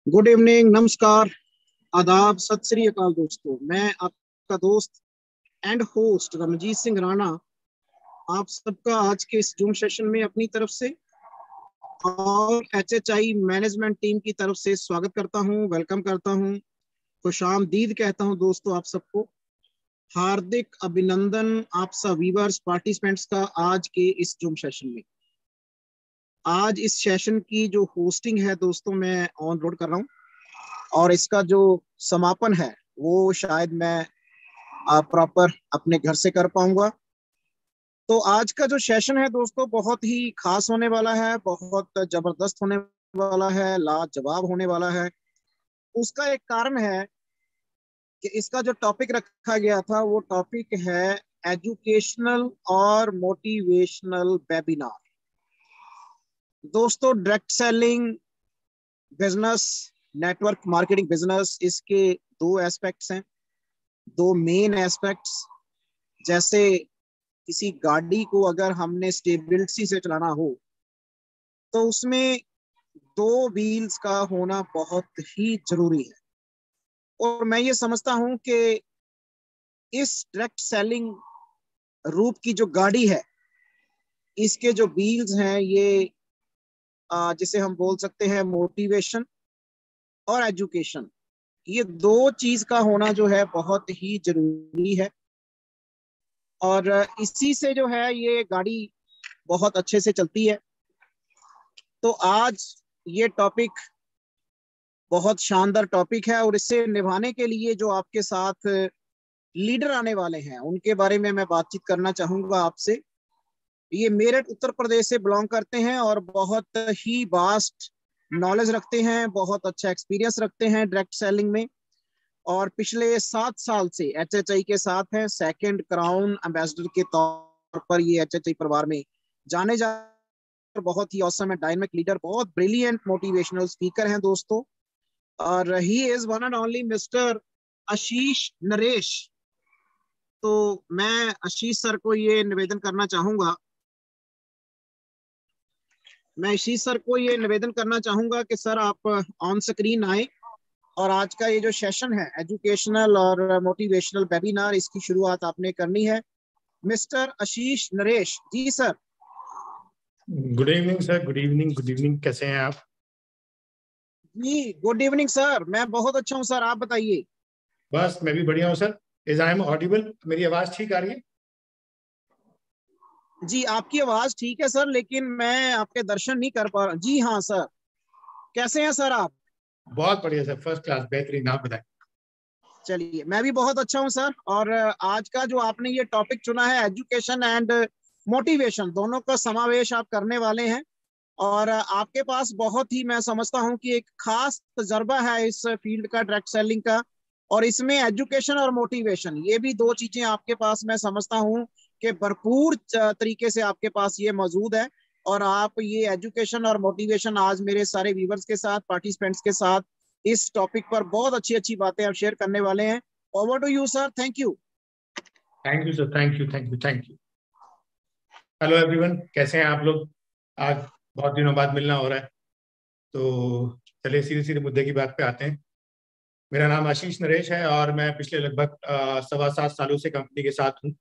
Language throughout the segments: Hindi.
गुड इवनिंग, नमस्कार, आदाब, सत श्री अकाल दोस्तों। मैं आपका दोस्त एंड होस्ट रमजीत सिंह राणा आप सबका आज के इस जूम सेशन में अपनी तरफ से और एचएचआई मैनेजमेंट टीम की तरफ से स्वागत करता हूं, वेलकम करता हूं, खुशामदीद कहता हूं दोस्तों। आप सबको हार्दिक अभिनंदन, आप सब व्यूअर्स पार्टिसिपेंट्स का आज के इस जूम सेशन में। आज इस सेशन की जो होस्टिंग है दोस्तों, मैं ऑन रोड कर रहा हूं और इसका जो समापन है वो शायद मैं प्रॉपर अपने घर से कर पाऊंगा। तो आज का जो सेशन है दोस्तों बहुत ही खास होने वाला है, बहुत जबरदस्त होने वाला है, लाजवाब होने वाला है। उसका एक कारण है कि इसका जो टॉपिक रखा गया था वो टॉपिक है एजुकेशनल और मोटिवेशनल वेबिनार। दोस्तों, direct selling business, network marketing business, इसके दो एस्पेक्ट्स हैं, दो मेन एस्पेक्ट्स। जैसे किसी गाड़ी को अगर हमने स्टेबिलिटी से चलाना हो तो उसमें दो व्हील्स का होना बहुत ही जरूरी है। और मैं ये समझता हूं कि इस डायरेक्ट सेलिंग रूप की जो गाड़ी है, इसके जो व्हील्स हैं ये जिसे हम बोल सकते हैं मोटिवेशन और एजुकेशन, ये दो चीज का होना जो है बहुत ही जरूरी है। और इसी से जो है ये गाड़ी बहुत अच्छे से चलती है। तो आज ये टॉपिक बहुत शानदार टॉपिक है और इससे निभाने के लिए जो आपके साथ लीडर आने वाले हैं उनके बारे में मैं बातचीत करना चाहूंगा आपसे। ये मेरठ उत्तर प्रदेश से बिलोंग करते हैं और बहुत ही वास्ट नॉलेज रखते हैं, बहुत अच्छा एक्सपीरियंस रखते हैं डायरेक्ट सेलिंग में। और पिछले 7 साल से एचएचआई के साथ हैं, सेकंड क्राउन एम्बेसडर के तौर पर ये एचएचआई परिवार में जाने जा। बहुत ही औसम है, डायनामिक लीडर, बहुत ब्रिलियंट मोटिवेशनल स्पीकर हैं दोस्तों। और he is one and only mister Ashish Naresh. तो मैं आशीष सर को ये निवेदन करना चाहूंगा, कि सर आप ऑन स्क्रीन आए और आज का ये जो सेशन है एजुकेशनल और मोटिवेशनल वेबिनार, इसकी शुरुआत आपने करनी है। Mister Ashish Naresh ji sir. Good evening sir, good evening, good evening. कैसे हैं आप? जी गुड इवनिंग सर, मैं बहुत अच्छा हूँ सर, आप बताइए। बस मैं भी बढ़िया हूँ sir. Is I am audible? मेरी आवाज ठीक आ रही है? जी आपकी आवाज ठीक है सर, लेकिन मैं आपके दर्शन नहीं कर पा रहा। जी हाँ सर, कैसे हैं सर आप? बहुत बढ़िया सर, फर्स्ट क्लास, बेहतरीन। आप बताएं। चलिए, मैं भी बहुत अच्छा हूँ सर। और आज का जो आपने ये टॉपिक चुना है एजुकेशन एंड मोटिवेशन, दोनों का समावेश आप करने वाले हैं। और आपके पास बहुत ही, मैं समझता हूँ कि एक खास तजर्बा है इस फील्ड का, डायरेक्ट सेलिंग का। और इसमें एजुकेशन और मोटिवेशन, ये भी दो चीजें आपके पास, मैं समझता हूँ कि भरपूर तरीके से आपके पास ये मौजूद है। और आप ये एजुकेशन और मोटिवेशन आज मेरे सारे व्यूवर्स के साथ, पार्टिसिपेंट्स के साथ इस टॉपिक पर बहुत अच्छी अच्छी बातें आप शेयर करने वाले हैं। Over to you sir, thank you. Thank you sir, thank you, thank you, thank you. Hello everyone, कैसे हैं आप लोग? आज बहुत दिनों बाद मिलना हो रहा है, तो चलिए सीधे सीधे मुद्दे की बात पे आते हैं। मेरा नाम आशीष नरेश है और मैं पिछले लगभग 7.25 सालों से कंपनी के साथ हूँ।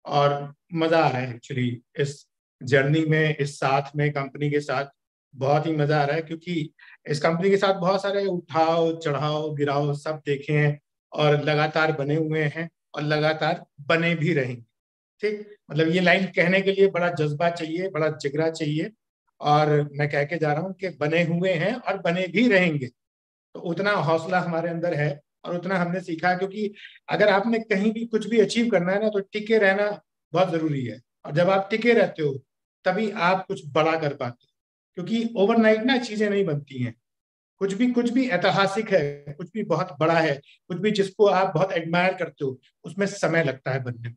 और मज़ा आ रहा है एक्चुअली इस जर्नी में, इस साथ में कंपनी के साथ बहुत ही मज़ा आ रहा है, क्योंकि इस कंपनी के साथ बहुत सारे उठाव चढ़ाव गिराव सब देखे हैं और लगातार बने हुए हैं और लगातार बने भी रहेंगे। ठीक, मतलब ये लाइन कहने के लिए बड़ा जज्बा चाहिए, बड़ा जिगरा चाहिए। और मैं कह के जा रहा हूँ कि बने हुए हैं और बने भी रहेंगे। तो उतना हौसला हमारे अंदर है और उतना हमने सीखा है, क्योंकि अगर आपने कहीं भी कुछ भी अचीव करना है ना, तो टिके रहना बहुत जरूरी है। और जब आप टिके रहते हो तभी आप कुछ बड़ा कर पाते हो, क्योंकि ओवरनाइट ना चीजें नहीं बनती हैं। कुछ भी ऐतिहासिक है, कुछ भी बहुत बड़ा है, कुछ भी जिसको आप बहुत एडमायर करते हो, उसमें समय लगता है बनने में।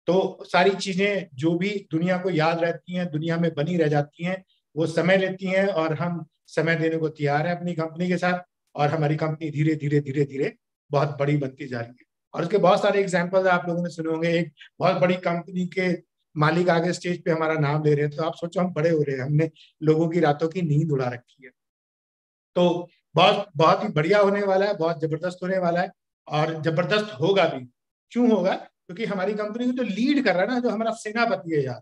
तो सारी चीजें जो भी दुनिया को याद रहती हैं, दुनिया में बनी रह जाती हैं, वो समय लेती हैं। और हम समय देने को तैयार हैं अपनी कंपनी के साथ। और हमारी कंपनी धीरे धीरे धीरे धीरे बहुत बड़ी बनती जा रही है। और उसके बहुत सारे एग्जाम्पल आप लोगों ने सुने होंगे। एक बहुत बड़ी कंपनी के मालिक आगे स्टेज पे हमारा नाम ले रहे हैं, तो आप सोचो हम बड़े हो रहे हैं, हमने लोगों की रातों की नींद उड़ा रखी है। तो बहुत बहुत ही बढ़िया होने वाला है, बहुत जबरदस्त होने वाला है, और जबरदस्त होगा भी। क्यों होगा? क्योंकि हमारी कंपनी को जो लीड कर रहा है ना, जो हमारा सेनापति है यार,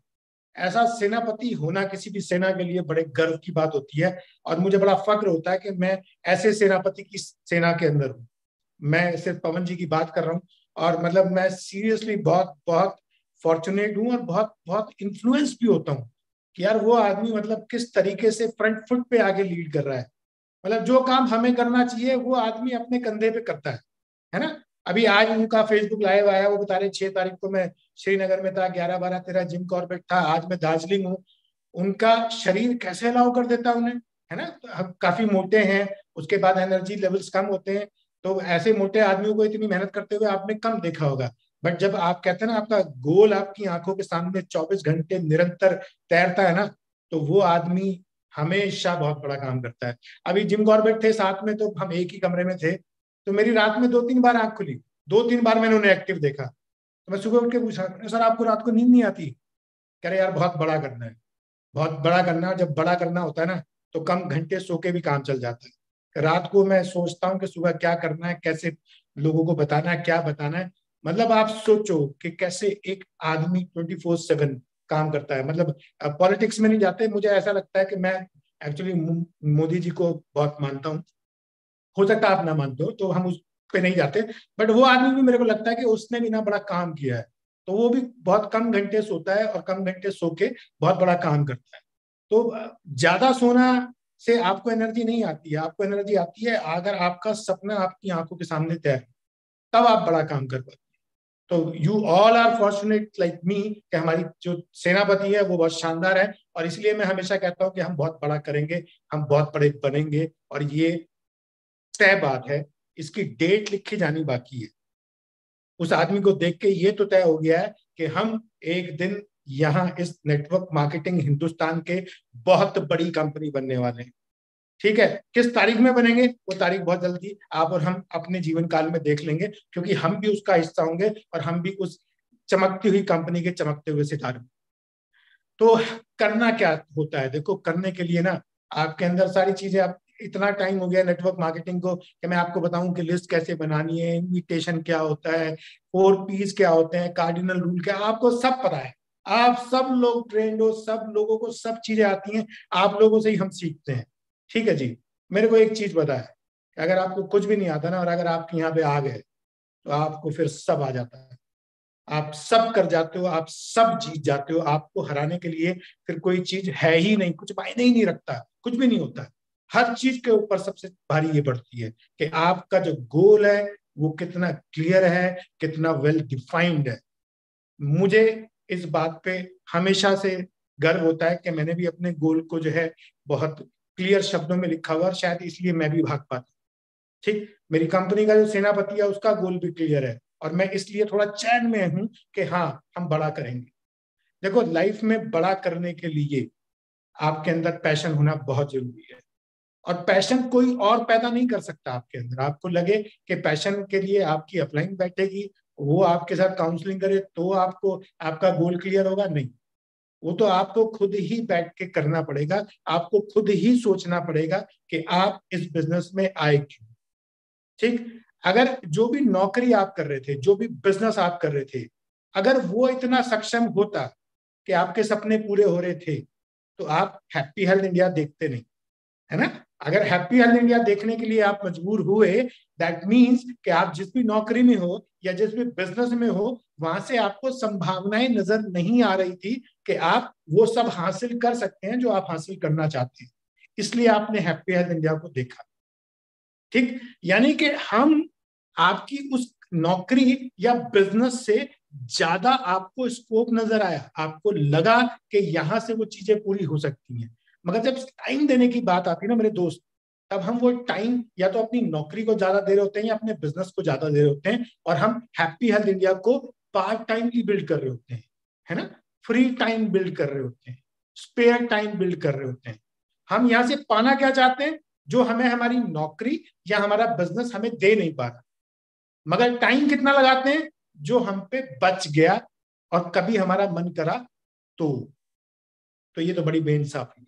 ऐसा सेनापति होना किसी भी सेना के लिए बड़े गर्व की बात होती है। और मुझे बड़ा फक्र होता है कि मैं ऐसे सेनापति की सेना के अंदर हूँ। मैं सिर्फ पवन जी की बात कर रहा हूँ, और मतलब मैं सीरियसली बहुत बहुत फॉर्चुनेट हूँ, और बहुत बहुत इन्फ्लुएंस भी होता हूँ कि यार वो आदमी मतलब किस तरीके से फ्रंट फुट पे आगे लीड कर रहा है। मतलब जो काम हमें करना चाहिए वो आदमी अपने कंधे पे करता है ना। अभी आज उनका फेसबुक लाइव आया, वो बता रहे 6 तारीख को मैं श्रीनगर में था, 11-12-13 जिम कॉर्बेट था, आज मैं दार्जिलिंग हूँ। उनका शरीर कैसे अलाउ कर देता उन्हें, है ना। तो हम काफी मोटे हैं, उसके बाद एनर्जी लेवल्स कम होते हैं, तो ऐसे मोटे आदमियों को इतनी मेहनत करते हुए आपने कम देखा होगा। बट जब आप कहते हैं ना आपका गोल आपकी आंखों के सामने 24 घंटे निरंतर तैरता है ना, तो वो आदमी हमेशा बहुत बड़ा काम करता है। अभी जिम कॉर्बेट थे साथ में, तो हम एक ही कमरे में थे, तो मेरी रात में 2-3 बार आंख खुली, 2-3 बार मैंने उन्हें एक्टिव देखा। तो मैं सुबह उठ के पूछा, सर आपको रात को नींद नहीं आती? कह रहे यार बहुत बड़ा करना है, बहुत बड़ा करना है। जब बड़ा करना होता है ना, तो कम घंटे सो के भी काम चल जाता है। रात को मैं सोचता हूँ कि सुबह क्या करना है, कैसे लोगों को बताना है, क्या बताना है। मतलब आप सोचो कि कैसे एक आदमी 24/7 काम करता है। मतलब पॉलिटिक्स में नहीं जाते, मुझे ऐसा लगता है कि मैं एक्चुअली मोदी जी को बहुत मानता हूँ। हो सकता है आप ना मानते हो, तो हम उस पे नहीं जाते। बट वो आदमी भी मेरे को लगता है कि उसने भी ना बड़ा काम किया है, तो वो भी बहुत कम घंटे सोता है, और कम घंटे सो के बहुत बड़ा काम करता है। तो ज्यादा सोना से आपको एनर्जी नहीं आती है, आपको एनर्जी आती है अगर आपका सपना आपकी आंखों के सामने तय है, तब आप बड़ा काम कर पाते हैं। तो you all are fortunate like me कि हमारी जो सेनापति है वो बहुत शानदार है, और इसलिए मैं हमेशा कहता हूँ कि हम बहुत बड़ा करेंगे, हम बहुत बड़े बनेंगे। और ये तय बात है, इसकी डेट लिखी जानी बाकी है। उस आदमी को देख के ये तो तय हो गया है कि हम एक दिन यहाँ इस नेटवर्क मार्केटिंग हिंदुस्तान के बहुत बड़ी कंपनी बनने वाले हैं। ठीक है, किस तारीख में बनेंगे वो तारीख बहुत जल्दी आप और हम अपने जीवन काल में देख लेंगे, क्योंकि हम भी उसका हिस्सा होंगे, और हम भी उस चमकती हुई कंपनी के चमकते हुए सितारे। तो करना क्या होता है? देखो, करने के लिए ना आपके अंदर सारी चीजें, आप इतना टाइम हो गया नेटवर्क मार्केटिंग को कि मैं आपको बताऊं कि लिस्ट कैसे बनानी है, इनविटेशन क्या होता है, 4 Ps क्या होते हैं, कार्डिनल रूल क्या, आपको सब पता है। आप सब लोग ट्रेंड हो, सब लोगों को सब चीजें आती हैं, आप लोगों से ही हम सीखते हैं। ठीक है जी। मेरे को एक चीज पता है कि अगर आपको कुछ भी नहीं आता ना, और अगर आप यहाँ पे आ गए, तो आपको फिर सब आ जाता है। आप सब कर जाते हो, आप सब जीत जाते हो। आपको हराने के लिए फिर कोई चीज है ही नहीं, कुछ मायने ही नहीं रखता, कुछ भी नहीं होता। हर चीज के ऊपर सबसे भारी ये पड़ती है कि आपका जो गोल है वो कितना क्लियर है, कितना वेल डिफाइंड है। मुझे इस बात पे हमेशा से गर्व होता है कि मैंने भी अपने गोल को जो है बहुत क्लियर शब्दों में लिखा हुआ, और शायद इसलिए मैं भी भाग पाता। ठीक, मेरी कंपनी का जो सेनापति है उसका गोल भी क्लियर है, और मैं इसलिए थोड़ा चैन में हूं कि हाँ, हम बड़ा करेंगे। देखो, लाइफ में बड़ा करने के लिए आपके अंदर पैशन होना बहुत जरूरी है, और पैशन कोई और पैदा नहीं कर सकता आपके अंदर। आपको लगे कि पैशन के लिए आपकी अपलाइन बैठेगी, वो आपके साथ काउंसलिंग करे तो आपको आपका गोल क्लियर होगा, नहीं। वो तो आपको खुद ही बैठ के करना पड़ेगा, आपको खुद ही सोचना पड़ेगा कि आप इस बिजनेस में आए क्यों। ठीक, अगर जो भी नौकरी आप कर रहे थे, जो भी बिजनेस आप कर रहे थे, अगर वो इतना सक्षम होता कि आपके सपने पूरे हो रहे थे, तो आप हैप्पी हेल्थ इंडिया देखते नहीं, है ना। अगर हैप्पी हेल्थ इंडिया देखने के लिए आप मजबूर हुए, दैट मीन्स कि आप जिस भी नौकरी में हो या जिस भी बिजनेस में हो, वहां से आपको संभावनाएं नजर नहीं आ रही थी कि आप वो सब हासिल कर सकते हैं जो आप हासिल करना चाहते हैं। इसलिए आपने हैप्पी हेल्थ इंडिया को देखा। ठीक, यानी कि हम आपकी उस नौकरी या बिजनेस से ज्यादा आपको स्कोप नजर आया, आपको लगा कि यहां से वो चीजें पूरी हो सकती हैं। मगर जब टाइम देने की बात आती है ना मेरे दोस्त, तब हम वो टाइम या तो अपनी नौकरी को ज्यादा दे रहे होते हैं या अपने बिजनेस को ज्यादा दे रहे होते हैं, और हम हैप्पी हेल्थ इंडिया को पार्ट टाइमली बिल्ड कर रहे होते हैं, है ना। फ्री टाइम बिल्ड कर रहे होते हैं, स्पेयर टाइम बिल्ड कर रहे होते हैं। हम यहां से पाना क्या चाहते हैं, जो हमें हमारी नौकरी या हमारा बिजनेस हमें दे नहीं पा रहा। मगर टाइम कितना लगाते हैं, जो हम पे बच गया और कभी हमारा मन करा तो। तो ये तो बड़ी बेइंसाफी है।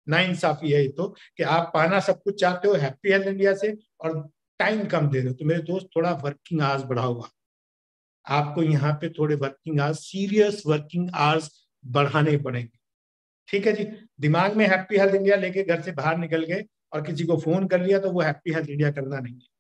नाइंसाफी है ये तो, कि आप पाना सब कुछ चाहते हो हैप्पी हेल्थ इंडिया से और टाइम कम दे रहे हो। तो मेरे दोस्त, थोड़ा वर्किंग आवर्स बढ़ाओ। आपको यहाँ पे थोड़े working hours, serious working hours बढ़ाने पड़ेंगे। ठीक है जी। दिमाग में हैप्पी हेल्थ इंडिया लेके घर से बाहर निकल गए और किसी को फोन कर लिया तो वो हैप्पी हेल्थ इंडिया करना नहीं है।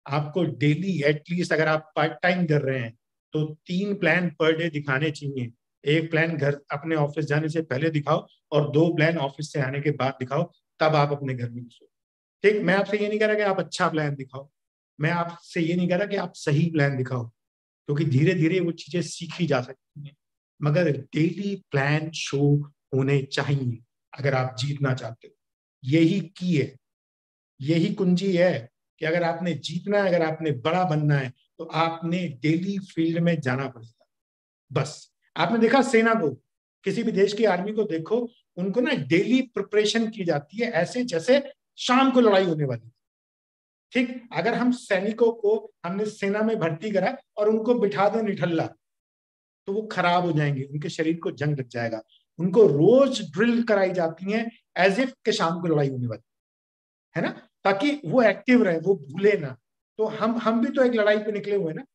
आपको डेली एटलीस्ट, अगर आप पार्ट टाइम कर रहे हैं तो 3 प्लान पर डे दिखाने चाहिए। एक प्लान घर अपने ऑफिस जाने से पहले दिखाओ और 2 प्लान ऑफिस से आने के बाद दिखाओ, तब आप अपने घर में घुसो। ठीक, मैं आपसे ये नहीं कह रहा कि आप अच्छा प्लान दिखाओ, मैं आपसे ये नहीं कह रहा कि आप सही प्लान दिखाओ, क्योंकि धीरे धीरे वो चीजें सीखी जा सकती हैं। मगर डेली प्लान शो होने चाहिए अगर आप जीतना चाहते हो। यही की है, यही कुंजी है कि अगर आपने जीतना है, अगर आपने बड़ा बनना है, तो आपने डेली फील्ड में जाना पड़ेगा। बस आपने देखा सेना को, किसी भी देश की आर्मी को देखो, उनको ना डेली प्रिपरेशन की जाती है ऐसे जैसे शाम को लड़ाई होने वाली। ठीक, अगर हम सैनिकों को हमने सेना में भर्ती करा और उनको बिठा दो निठल्ला, तो वो खराब हो जाएंगे, उनके शरीर को जंग लग जाएगा। उनको रोज ड्रिल कराई जाती है एज इफ के शाम को लड़ाई होने वाली है ना, ताकि वो एक्टिव रहे, वो भूले ना। तो हम भी तो एक लड़ाई पे निकले हुए हैं ना,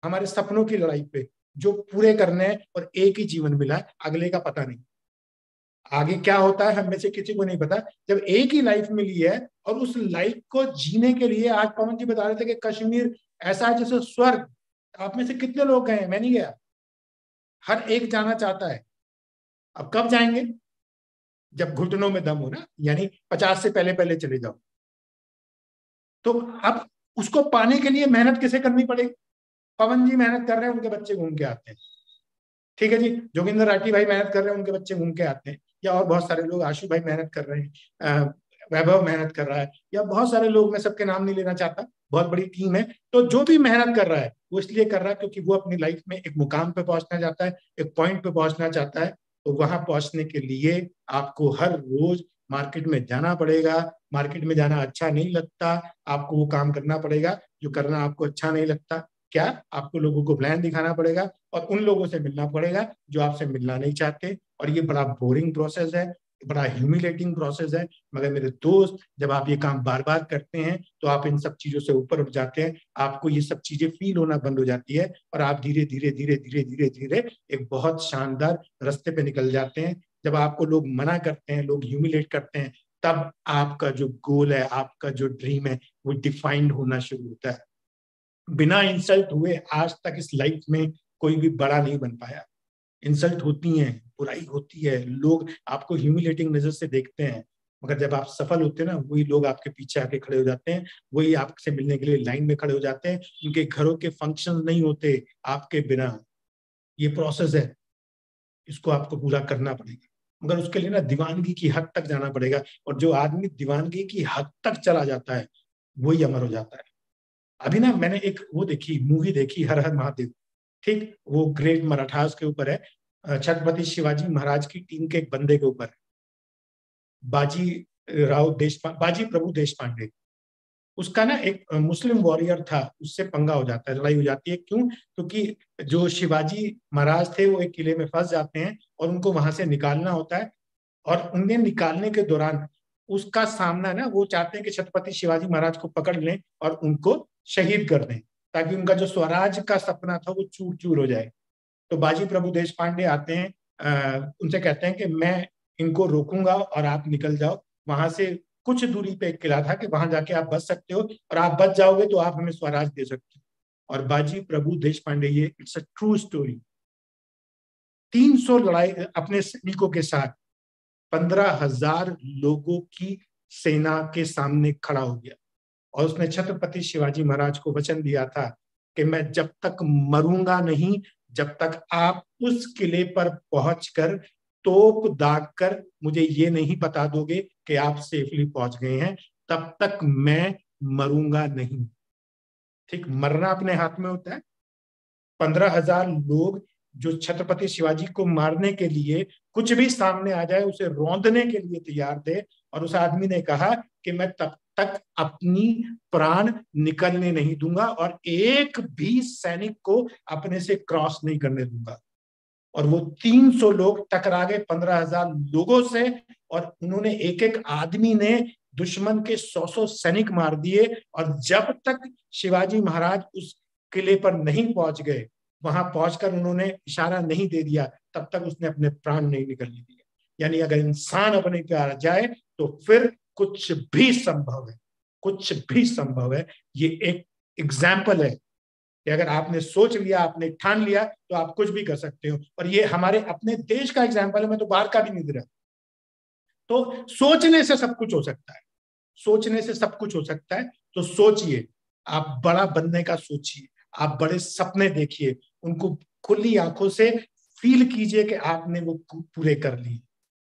हमारे सपनों की लड़ाई पे, जो पूरे करने हैं। और एक ही जीवन मिला है, अगले का पता नहीं, आगे क्या होता है हम में से किसी को नहीं पता। जब एक ही लाइफ मिली है और उस लाइफ को जीने के लिए, आज पवन जी बता रहे थे कि कश्मीर ऐसा है जैसे स्वर्ग। आप में से कितने लोग गए? मैं नहीं गया, हर एक जाना चाहता है। अब कब जाएंगे? जब घुटनों में दम हो ना, यानी 50 से पहले पहले चले जाओ। तो अब उसको पाने के लिए मेहनत किसे करनी पड़ेगी? पवन जी मेहनत कर रहे हैं, उनके बच्चे घूम के आते हैं। ठीक है जी, जोगिंदर राठी भाई मेहनत कर रहे हैं, उनके बच्चे घूम के आते हैं। या और बहुत सारे लोग, आशु भाई मेहनत कर रहे हैं, वैभव मेहनत कर रहा है, या बहुत सारे लोग, मैं सबके नाम नहीं लेना चाहता, बहुत बड़ी टीम है। तो जो भी मेहनत कर रहा है वो इसलिए कर रहा है क्योंकि वो अपनी लाइफ में एक मुकाम पे पहुंचना चाहता है, एक पॉइंट पे पहुंचना चाहता है। तो वहां पहुंचने के लिए आपको हर रोज मार्केट में जाना पड़ेगा। मार्केट में जाना अच्छा नहीं लगता, आपको वो काम करना पड़ेगा जो करना आपको अच्छा नहीं लगता। क्या? आपको लोगों को प्लान दिखाना पड़ेगा और उन लोगों से मिलना पड़ेगा जो आपसे मिलना नहीं चाहते। और ये बड़ा बोरिंग प्रोसेस है, बड़ा ह्यूमिलेटिंग प्रोसेस है। मगर मेरे दोस्त, जब आप ये काम बार बार करते हैं तो आप इन सब चीजों से ऊपर उठ जाते हैं, आपको ये सब चीजें फील होना बंद हो जाती है और आप धीरे धीरे धीरे धीरे धीरे धीरे एक बहुत शानदार रास्ते पे निकल जाते हैं। जब आपको लोग मना करते हैं, लोग ह्यूमिलेट करते हैं, तब आपका जो गोल है, आपका जो ड्रीम है, वो डिफाइंड होना शुरू होता है। बिना इंसल्ट हुए आज तक इस लाइफ में कोई भी बड़ा नहीं बन पाया। इंसल्ट होती है, बुराई होती है, लोग आपको ह्यूमिलेटिंग नजर से देखते हैं, मगर जब आप सफल होते हैं ना, वही लोग आपके पीछे आके खड़े हो जाते हैं, वही आपसे मिलने के लिए लाइन में खड़े हो जाते हैं। उनके घरों के फंक्शन नहीं होते आपके बिना। ये प्रोसेस है, इसको आपको पूरा करना पड़ेगा। मगर उसके लिए ना दीवानगी की हद तक जाना पड़ेगा, और जो आदमी दीवानगी की हद तक चला जाता है वही अमर हो जाता है। अभी ना मैंने एक वो देखी, मूवी देखी, हर हर महादेव। ठीक, वो ग्रेट मराठास के ऊपर है, छत्रपति शिवाजी महाराज की टीम के एक बंदे के ऊपर, बाजी बाजी प्रभु देश पांडे। उसका ना एक मुस्लिम वॉरियर था, उससे पंगा हो जाता है, लड़ाई हो जाती है। क्यों? क्योंकि जो शिवाजी महाराज थे वो एक किले में फंस जाते हैं और उनको वहां से निकालना होता है। और उन्हें निकालने के दौरान उसका सामना ना, वो चाहते हैं कि छत्रपति शिवाजी महाराज को पकड़ लें और उनको शहीद कर दें, ताकि उनका जो स्वराज का सपना था वो चूर चूर हो जाए। तो बाजी प्रभु देश पांडे आते हैं, उनसे कहते हैं कि मैं इनको रोकूंगा और आप निकल जाओ। वहां से कुछ दूरी पे एक किला था कि वहां जाके आप बच सकते हो, और आप बच जाओगे तो आप हमें स्वराज दे सकते हो। और बाजी प्रभु देश पांडे, ये इट्स अ ट्रू स्टोरी, 300 लड़ाई अपने सैनिकों के साथ 15,000 लोगों की सेना के सामने खड़ा हो गया। और उसने छत्रपति शिवाजी महाराज को वचन दिया था कि मैं जब तक मरूंगा नहीं, जब तक आप उस किले पर पहुंचकर तोप दाग कर मुझे ये नहीं बता दोगे कि आप सेफली पहुंच गए हैं, तब तक मैं मरूंगा नहीं। ठीक, मरना अपने हाथ में होता है। 15,000 लोग जो छत्रपति शिवाजी को मारने के लिए कुछ भी सामने आ जाए उसे रौंदने के लिए तैयार थे। और उस आदमी ने कहा कि मैं तब तक अपनी प्राण निकलने नहीं दूंगा और एक भी सैनिक को अपने से क्रॉस नहीं करने दूंगा। और वो 300 लोग टकरा गए 15,000 लोगों से, और उन्होंने एक एक आदमी ने दुश्मन के 100 सैनिक मार दिए। और जब तक शिवाजी महाराज उस किले पर नहीं पहुंच गए, वहां पहुंचकर उन्होंने इशारा नहीं दे दिया, तब तक उसने अपने प्राण नहीं निकलने दिए। यानी अगर इंसान अपने पे आ जाए तो फिर कुछ भी संभव है, कुछ भी संभव है। ये एक एग्जाम्पल है कि अगर आपने सोच लिया, आपने ठान लिया, तो आप कुछ भी कर सकते हो। और ये हमारे अपने देश का एग्जाम्पल है, मैं तो बाहर का भी नहीं दे रहा। तो सोचने से सब कुछ हो सकता है, सोचने से सब कुछ हो सकता है। तो सोचिए, आप बड़ा बनने का सोचिए, आप बड़े सपने देखिए, उनको खुली आंखों से फील कीजिए कि आपने वो पूरे कर लिए।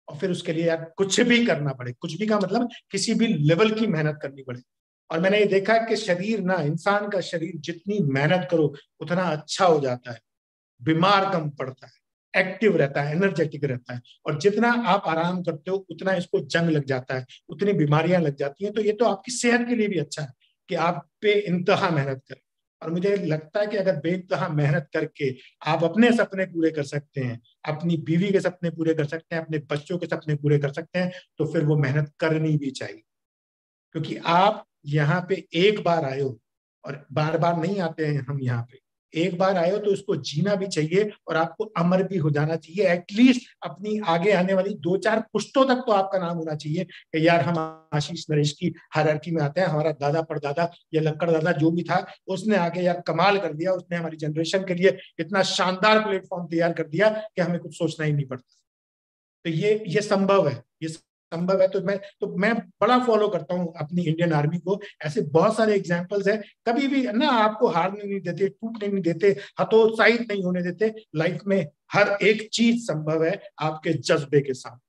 और फिर उसके लिए यार कुछ भी करना पड़े, कुछ भी का मतलब किसी भी लेवल की मेहनत करनी पड़े। और मैंने ये देखा है कि शरीर ना, इंसान का शरीर जितनी मेहनत करो उतना अच्छा हो जाता है, बीमार कम पड़ता है, एक्टिव रहता है, एनर्जेटिक रहता है। और जितना आप आराम करते हो उतना इसको जंग लग जाता है, उतनी बीमारियां लग जाती हैं। तो ये तो आपकी सेहत के लिए भी अच्छा है कि आप बेइंतहा मेहनत करें। और मुझे लगता है कि अगर बेइंतहा मेहनत करके आप अपने सपने पूरे कर सकते हैं, अपनी बीवी के सपने पूरे कर सकते हैं, अपने बच्चों के सपने पूरे कर सकते हैं, तो फिर वो मेहनत करनी भी चाहिए। क्योंकि आप यहाँ पे एक बार आए हो, और बार बार नहीं आते हैं हम यहाँ पे। एक बार आए हो तो इसको जीना भी चाहिए, और आपको अमर भी हो जाना चाहिए। एटलीस्ट अपनी आगे आने वाली 2-4 पुश्तों तक तो आपका नाम होना चाहिए कि यार हम आशीष नरेश की हायरार्की में आते हैं, हमारा दादा परदादा या लक्कड़ दादा जो भी था, उसने आगे यार कमाल कर दिया, उसने हमारी जनरेशन के लिए इतना शानदार प्लेटफॉर्म तैयार कर दिया कि हमें कुछ सोचना ही नहीं पड़ता। तो ये संभव है, ये संभव है। तो मैं बड़ा फॉलो करता हूँ अपनी इंडियन आर्मी को। ऐसे बहुत सारे एग्जांपल्स है, कभी भी ना आपको हारने नहीं देते, टूटने नहीं देते, हतोत्साहित नहीं होने देते। लाइफ में हर एक चीज संभव है आपके जज्बे के साथ।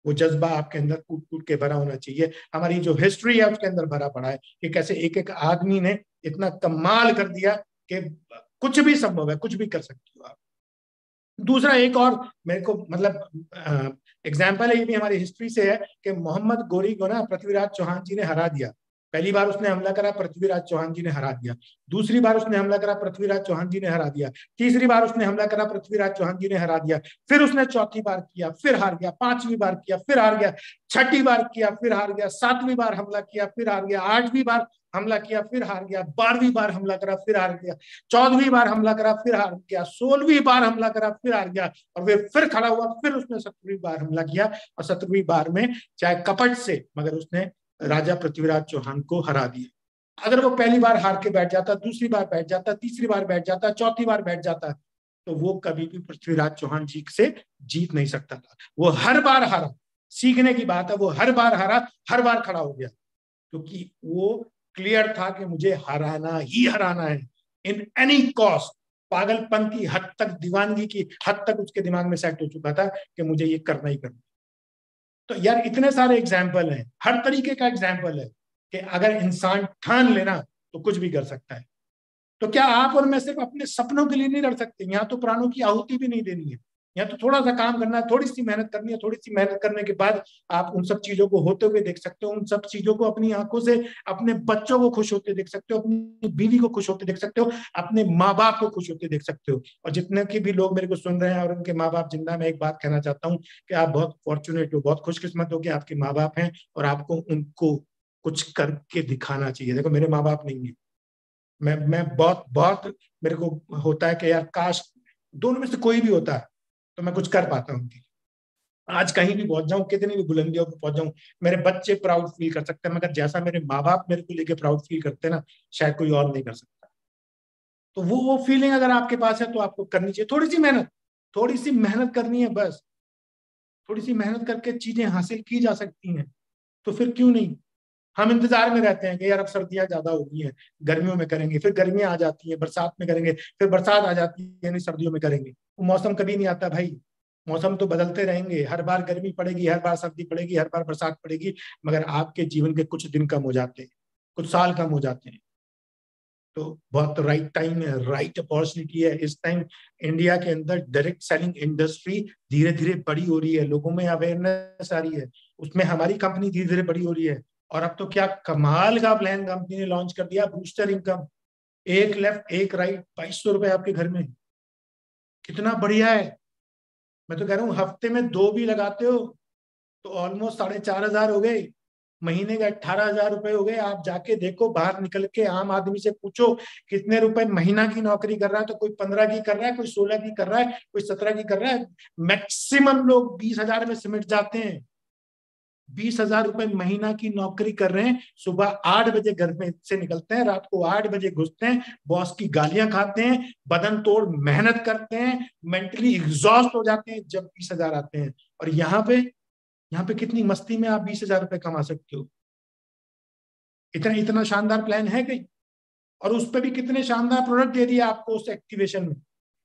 वो जज्बा आपके अंदर कूट कूट के भरा होना चाहिए। हमारी जो हिस्ट्री है उसके अंदर भरा पड़ा है कि कैसे एक एक आदमी ने इतना कमाल कर दिया कि कुछ भी संभव है, कुछ भी कर सकते हो आप। दूसरा एक और मेरे को मतलब एग्जाम्पल है, ये भी हमारी हिस्ट्री से है कि मोहम्मद गोरी को ना पृथ्वीराज चौहान जी ने हरा दिया। पहली बार उसने हमला करा, पृथ्वीराज चौहान जी ने हरा दिया। दूसरी बार उसने हमला करा, पृथ्वीराज चौहान जी ने हरा दिया। तीसरी बार उसने हमला करा, पृथ्वीराज चौहान जी ने हरा दिया। फिर उसने चौथी बार किया, फिर हार गया। पांचवी बार किया, फिर हार गया। छठी बार किया, फिर हार गया। सातवीं बार हमला किया, फिर हार गया। आठवीं बार हमला किया, फिर हार गया। 12वीं बार हमला करा, फिर हार गया। 14वीं बार हमला करा, फिर हार गया। 16वीं बार हमला करा, फिर हार गया। और फिर खड़ा हुआ, फिर उसने 17वीं बार हमला किया, और 17वीं बार में चाहे कपट से मगर उसने राजा पृथ्वीराज चौहान को हरा दिया। अगर वो पहली बार हार के बैठ जाता, दूसरी बार बैठ जाता, तीसरी बार बैठ जाता, चौथी बार बैठ जाता, तो वो कभी भी पृथ्वीराज चौहान जी से जीत नहीं सकता था। वो हर बार हारा, सीखने की बात है, वो हर बार हारा, हर बार खड़ा हो गया, क्योंकि वो क्लियर था कि मुझे हराना ही हराना है, इन एनी कॉस्ट। पागलपन की हद तक, दीवानगी की हद तक उसके दिमाग में सेट हो चुका था कि मुझे ये करना ही करना। तो यार इतने सारे एग्जाम्पल हैं, हर तरीके का एग्जाम्पल है कि अगर इंसान ठान लेना तो कुछ भी कर सकता है। तो क्या आप और मैं सिर्फ अपने सपनों के लिए नहीं लड़ सकते? यहाँ तो प्राणों की आहुति भी नहीं देनी है, यहाँ तो थोड़ा सा काम करना है, थोड़ी सी मेहनत करनी है। थोड़ी सी मेहनत करने के बाद आप उन सब चीजों को होते हुए देख सकते हो, उन सब चीजों को अपनी आंखों से, अपने बच्चों को खुश होते देख सकते हो, अपनी बीवी को खुश होते देख सकते हो, अपने माँ बाप को खुश होते देख सकते हो। और जितने की भी लोग मेरे को सुन रहे हैं और उनके माँ बाप जिंदा, मैं एक बात कहना चाहता हूँ कि आप बहुत फॉर्चुनेट हो, बहुत खुशकिस्मत हो कि आपके माँ बाप हैं, और आपको उनको कुछ करके दिखाना चाहिए। देखो मेरे माँ बाप नहीं है, मैं बहुत बहुत मेरे को होता है कि यार काश दोनों में से कोई भी होता है तो मैं कुछ कर पाता हूँ उनकी। आज कहीं भी पहुंच जाऊं, कितनी भी बुलंदियों पर पहुंच जाऊं, मेरे बच्चे प्राउड फील कर सकते हैं, मगर जैसा मेरे माँ बाप मेरे को लेके प्राउड फील करते हैं ना, शायद कोई और नहीं कर सकता। तो वो फीलिंग अगर आपके पास है तो आपको करनी चाहिए। थोड़ी सी मेहनत, थोड़ी सी मेहनत करनी है बस। थोड़ी सी मेहनत करके चीजें हासिल की जा सकती हैं, तो फिर क्यों नहीं। हम इंतजार में रहते हैं कि यार अब सर्दियां ज्यादा हो गई हैं, गर्मियों में करेंगे, फिर गर्मियां आ जाती हैं, बरसात में करेंगे, फिर बरसात आ जाती है, यानी सर्दियों में करेंगे। वो मौसम कभी नहीं आता भाई, मौसम तो बदलते रहेंगे। हर बार गर्मी पड़ेगी, हर बार सर्दी पड़ेगी, हर बार बरसात पड़ेगी, मगर आपके जीवन के कुछ दिन कम हो जाते हैं, कुछ साल कम हो जाते हैं। तो बहुत राइट टाइम है, राइट अपॉर्चुनिटी है इस टाइम। इंडिया के अंदर डायरेक्ट सेलिंग इंडस्ट्री धीरे धीरे बड़ी हो रही है, लोगों में अवेयरनेस आ रही है, उसमें हमारी कंपनी धीरे धीरे बड़ी हो रही है। और अब तो क्या कमाल का प्लान कंपनी ने लॉन्च कर दिया, बूस्टर इनकम। एक लेफ्ट एक राइट, 2200 रुपए आपके घर में, कितना बढ़िया है। मैं तो कह रहा हूँ हफ्ते में 2 भी लगाते हो तो ऑलमोस्ट 4,500 हो गए, महीने के 18,000 रुपए हो गए। आप जाके देखो, बाहर निकल के आम आदमी से पूछो कितने रुपए महीना की नौकरी कर रहा है, तो कोई 15 की कर रहा है, कोई 16 की कर रहा है, कोई 17 की कर रहा है। मैक्सिमम लोग 20,000 में सिमट जाते हैं। 20,000 रुपए महीना की नौकरी कर रहे हैं, सुबह 8 बजे घर में से निकलते हैं, रात को 8 बजे घुसते हैं, बॉस की गालियां खाते हैं, बदन तोड़ मेहनत करते हैं, मेंटली एग्जॉस्ट हो जाते हैं जब 20,000 आते हैं। और यहाँ पे कितनी मस्ती में आप 20,000 रुपए कमा सकते हो। इतना इतना शानदार प्लान है कहीं? और उस पर भी कितने शानदार प्रोडक्ट दे दिए आपको उस एक्टिवेशन में।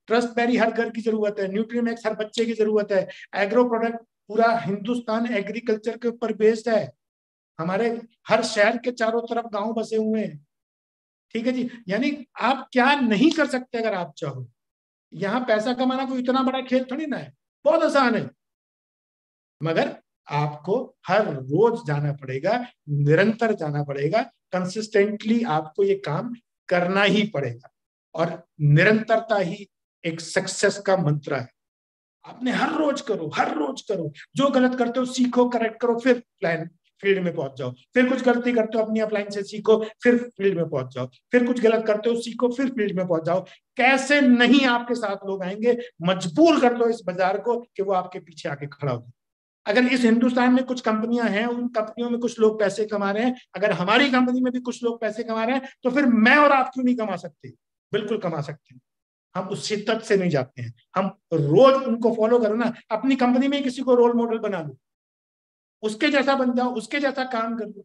ट्रस्ट बेरी हर घर की जरूरत है, न्यूट्रीमैक्स हर बच्चे की जरूरत है, एग्रो प्रोडक्ट पूरा हिंदुस्तान एग्रीकल्चर के ऊपर बेस्ड है। हमारे हर शहर के चारों तरफ गांव बसे हुए हैं। ठीक है जी, यानी आप क्या नहीं कर सकते अगर आप चाहो। यहाँ पैसा कमाना कोई इतना बड़ा खेल थोड़ी ना है, बहुत आसान है। मगर आपको हर रोज जाना पड़ेगा, निरंतर जाना पड़ेगा, कंसिस्टेंटली आपको ये काम करना ही पड़ेगा। और निरंतरता ही एक सक्सेस का मंत्र है। आपने हर रोज करो, हर रोज करो, जो गलत करते हो सीखो, करेक्ट करो, फिर प्लान फील्ड में पहुंच जाओ। फिर कुछ गलती करते हो अपनी अपलाइन से सीखो, फिर फील्ड में पहुंच जाओ। फिर कुछ गलत करते हो सीखो, फिर फील्ड में पहुंच जाओ। कैसे नहीं आपके साथ लोग आएंगे, मजबूर कर दो इस बाजार को कि वो आपके पीछे आके खड़ा हो। अगर इस हिंदुस्तान में कुछ कंपनियां हैं, उन कंपनियों में कुछ लोग पैसे कमा रहे हैं, अगर हमारी कंपनी में भी कुछ लोग पैसे कमा रहे हैं, तो फिर मैं और आप क्यों नहीं कमा सकते? बिल्कुल कमा सकते हैं। हम उस शिद्दत से नहीं जाते हैं, हम रोज उनको फॉलो करो ना। अपनी कंपनी में किसी को रोल मॉडल बना लो, उसके जैसा बन जाओ, उसके जैसा काम कर लो।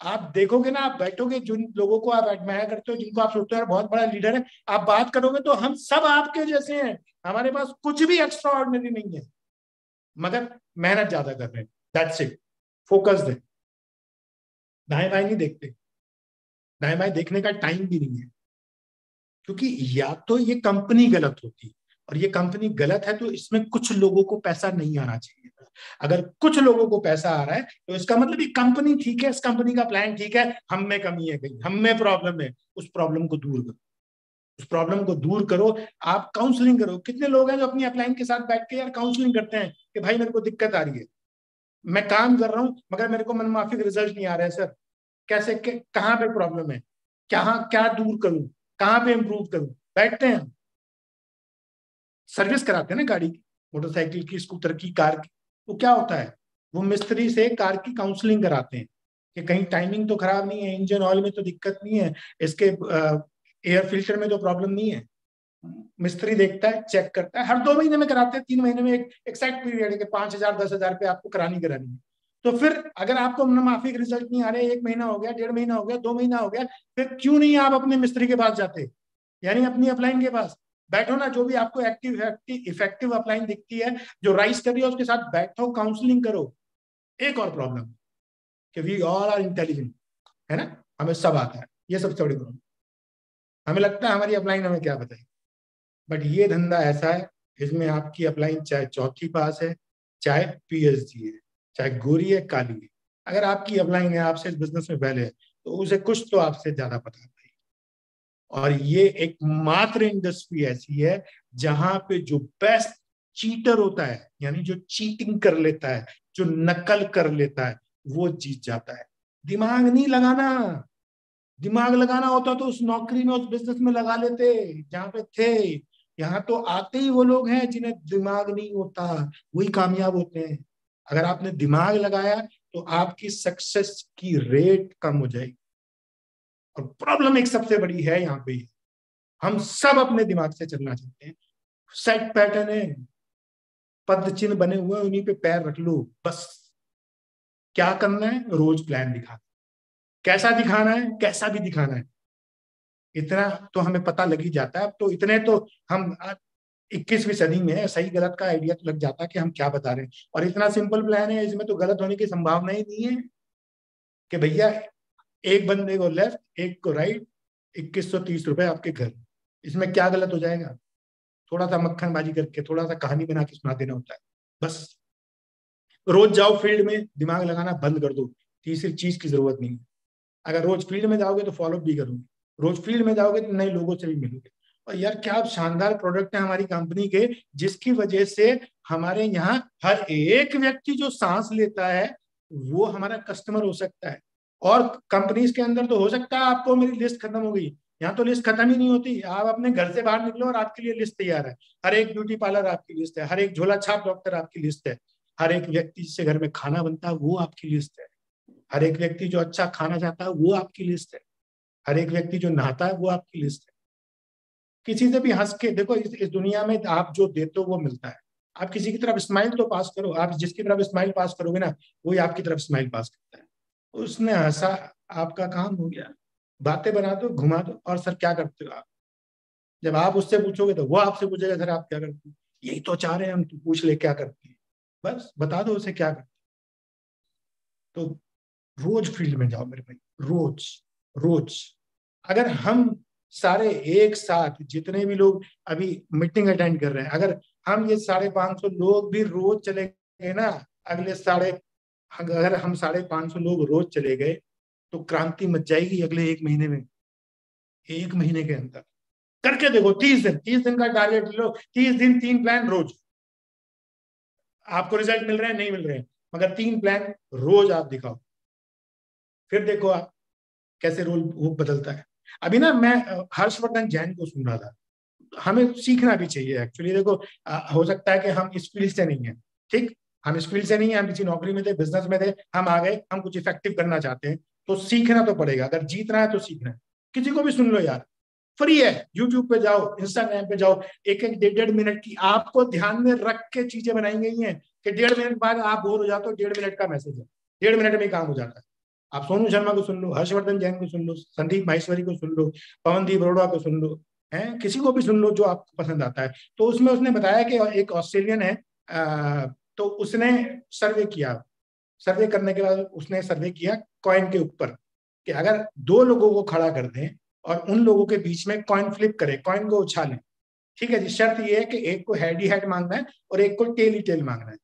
आप देखोगे ना, आप बैठोगे, जिन लोगों को आप एडमायर करते हो, जिनको आप सोचते हो बहुत बड़ा लीडर है, आप बात करोगे तो हम सब आपके जैसे हैं। हमारे पास कुछ भी एक्स्ट्रा ऑर्डिनरी नहीं है, मगर मेहनत ज्यादा कर रहे हैं। That's it. फोकस्ड है, दाएं बाएं नहीं देखते, दाएं बाएं देखने का टाइम भी नहीं है। क्योंकि या तो ये कंपनी गलत होती, और ये कंपनी गलत है तो इसमें कुछ लोगों को पैसा नहीं आना चाहिए। अगर कुछ लोगों को पैसा आ रहा है तो इसका मतलब ये कंपनी ठीक है, इस कंपनी का प्लान ठीक है, हम में कमी है, कहीं हम में प्रॉब्लम है, उस प्रॉब्लम को दूर करो, उस प्रॉब्लम को दूर करो। आप काउंसलिंग करो। कितने लोग हैं जो अपनी अपलाइन के साथ बैठ के यार काउंसलिंग करते हैं कि भाई मेरे को दिक्कत आ रही है, मैं काम कर रहा हूं मगर मेरे को मनमाफिक रिजल्ट नहीं आ रहा है सर, कैसे कहाँ पे प्रॉब्लम है, क्या क्या दूर करूं, कहाँ पे इंप्रूव करूं। बैठते हैं, सर्विस कराते हैं ना गाड़ी की, मोटरसाइकिल की, स्कूटर की, कार की। तो क्या होता है, वो मिस्त्री से कार की काउंसलिंग कराते हैं कि कहीं टाइमिंग तो खराब नहीं है, इंजन ऑयल में तो दिक्कत नहीं है, इसके एयर फिल्टर में तो प्रॉब्लम नहीं है। मिस्त्री देखता है, चेक करता है, हर 2 महीने में कराते हैं, 3 महीने में एक सेट पीरियड है कि 5,000 10,000 रुपये आपको करानी है। तो फिर अगर आपको माफिक रिजल्ट नहीं आ रहे, 1 महीना हो गया, 1.5 महीना हो गया, 2 महीना हो गया, फिर क्यों नहीं आप अपने मिस्त्री के पास जाते, यानी अपनी अपलाइन के पास बैठो ना। जो भी आपको एक्टिव इफेक्टिव अपलाइन दिखती है, जो राइस कर रही है, उसके साथ बैठो, काउंसलिंग करो। एक और प्रॉब्लम कि वी ऑल आर इंटेलिजेंट, है ना, हमें सब आता है, ये सबसे बड़ी प्रॉब्लम। हमें लगता है हमारी अपलाइन हमें क्या बताए, बट ये धंधा ऐसा है, इसमें आपकी अपलाइन चाहे चौथी पास है, चाहे पीएचडी है, चाहे गोरी है, काली है, अगर आपकी अपलाइन है, आपसे इस बिजनेस में पहले है, तो उसे कुछ तो आपसे ज्यादा पता है। और ये एकमात्र इंडस्ट्री ऐसी है जहां पे जो बेस्ट चीटर होता है, यानी जो चीटिंग कर लेता है, जो नकल कर लेता है, वो जीत जाता है। दिमाग नहीं लगाना, दिमाग लगाना होता तो उस नौकरी में, उस बिजनेस में लगा लेते जहां पे थे। यहाँ तो आते ही वो लोग हैं जिन्हें दिमाग नहीं होता, वही कामयाब होते हैं। अगर आपने दिमाग लगाया तो आपकी सक्सेस की रेट कम हो जाएगी। और प्रॉब्लम एक सबसे बड़ी है यहाँ पे, हम सब अपने दिमाग से चलना चाहते हैं। सेट पैटर्न है, पद चिन्ह बने हुए, उन्हीं पे पैर रख लो बस। क्या करना है, रोज प्लान दिखाना, कैसा दिखाना है, कैसा भी दिखाना है, इतना तो हमें पता लग ही जाता है। अब तो इतने तो हम 21वीं सदी में है, सही गलत का आइडिया तो लग जाता है कि हम क्या बता रहे हैं। और इतना सिंपल प्लान है, इसमें तो गलत होने की संभावना ही नहीं है कि भैया एक बंदे को लेफ्ट, एक को राइट, 2130 रुपए आपके घर, इसमें क्या गलत हो जाएगा? थोड़ा सा मक्खनबाजी करके, थोड़ा सा कहानी बना के सुना देना होता है बस। रोज जाओ फील्ड में, दिमाग लगाना बंद कर दो, तीसरी चीज की जरूरत नहीं है। अगर रोज फील्ड में जाओगे तो फॉलो भी करोगे, रोज फील्ड में जाओगे तो नए लोगों से भी मिलोगे। और यार क्या शानदार प्रोडक्ट है हमारी कंपनी के, जिसकी वजह से हमारे यहाँ हर एक व्यक्ति जो सांस लेता है वो हमारा कस्टमर हो सकता है। और कंपनीज के अंदर तो हो सकता है आपको मेरी लिस्ट खत्म हो गई, यहाँ तो लिस्ट खत्म ही नहीं होती। आप अपने घर से बाहर निकलो और आपके लिए लिस्ट तैयार है। हर एक ब्यूटी पार्लर आपकी लिस्ट है, हर एक झोला छाप डॉक्टर आपकी लिस्ट है, हर एक व्यक्ति जिससे घर में खाना बनता है वो आपकी लिस्ट है, हर एक व्यक्ति जो अच्छा खाना चाहता है वो आपकी लिस्ट है, हर एक व्यक्ति जो नहाता है वो आपकी लिस्ट है। किसी से भी हंस के देखो, इस दुनिया में आप जो देते हो वो मिलता है। आप किसी की तरफ स्माइल तो पास करो, आप जिसकी तरफ स्माइल पास करोगे ना वही आपकी तरफ स्माइल पास करता है। उसने हंसा, आपका काम हो गया। बातें बना दो, घुमा दो, और सर क्या करते हो आप। जब आप उससे पूछोगे तो वो आपसे पूछेगा सर आप क्या करते हो, यही तो चाह रहे हैं हम, तू पूछ ले क्या करती है, बस बता दो उसे क्या करते। तो रोज फील्ड में जाओ मेरे भाई, रोज रोज। अगर हम सारे एक साथ जितने भी लोग अभी मीटिंग अटेंड कर रहे हैं, अगर हम ये 550 लोग भी रोज चले गए ना, अगर हम 550 लोग रोज चले गए तो क्रांति मच जाएगी अगले 1 महीने में। 1 महीने के अंदर करके देखो, 30 दिन का टारगेट लो, 30 दिन 3 प्लान रोज। आपको रिजल्ट मिल रहे हैं नहीं मिल रहे हैं, मगर 3 प्लान रोज आप दिखाओ, फिर देखो आप कैसे रोल वो बदलता है। अभी ना मैं हर्षवर्धन जैन को सुन रहा था, हमें सीखना भी चाहिए एक्चुअली। देखो हो सकता है कि हम इस फील्ड से नहीं है, ठीक, हम इस फील्ड से नहीं है, हम किसी नौकरी में थे, बिजनेस में थे, हम आ गए, हम कुछ इफेक्टिव करना चाहते हैं, तो सीखना तो पड़ेगा। अगर जीतना है तो सीखना है। किसी को भी सुन लो यार, फ्री है, यूट्यूब पे जाओ, इंस्टाग्राम पे जाओ, 1-1 1.5 मिनट की आपको ध्यान में रख के चीजें बनाई गई हैं कि 1.5 मिनट बाद आप बोर हो जाते हो, 1.5 मिनट का मैसेज है, 1.5 मिनट में काम हो जाता है। आप सोनू शर्मा को सुन लो, हर्षवर्धन जैन को सुन लो, संदीप माहेश्वरी को सुन लो, पवनदीप अरोड़ा को सुन लो, है किसी को भी सुन लो जो आपको पसंद आता है। तो उसमें उसने बताया कि एक ऑस्ट्रेलियन है, तो उसने सर्वे किया, सर्वे करने के बाद उसने सर्वे किया कॉइन के ऊपर कि अगर 2 लोगों को खड़ा कर दें और उन लोगों के बीच में कॉइन फ्लिप करें, कॉइन को उछालें, ठीक है जी, शर्त ये है कि एक को हेड ही हेड मांगना है और एक को टेल ही टेल मांगना है,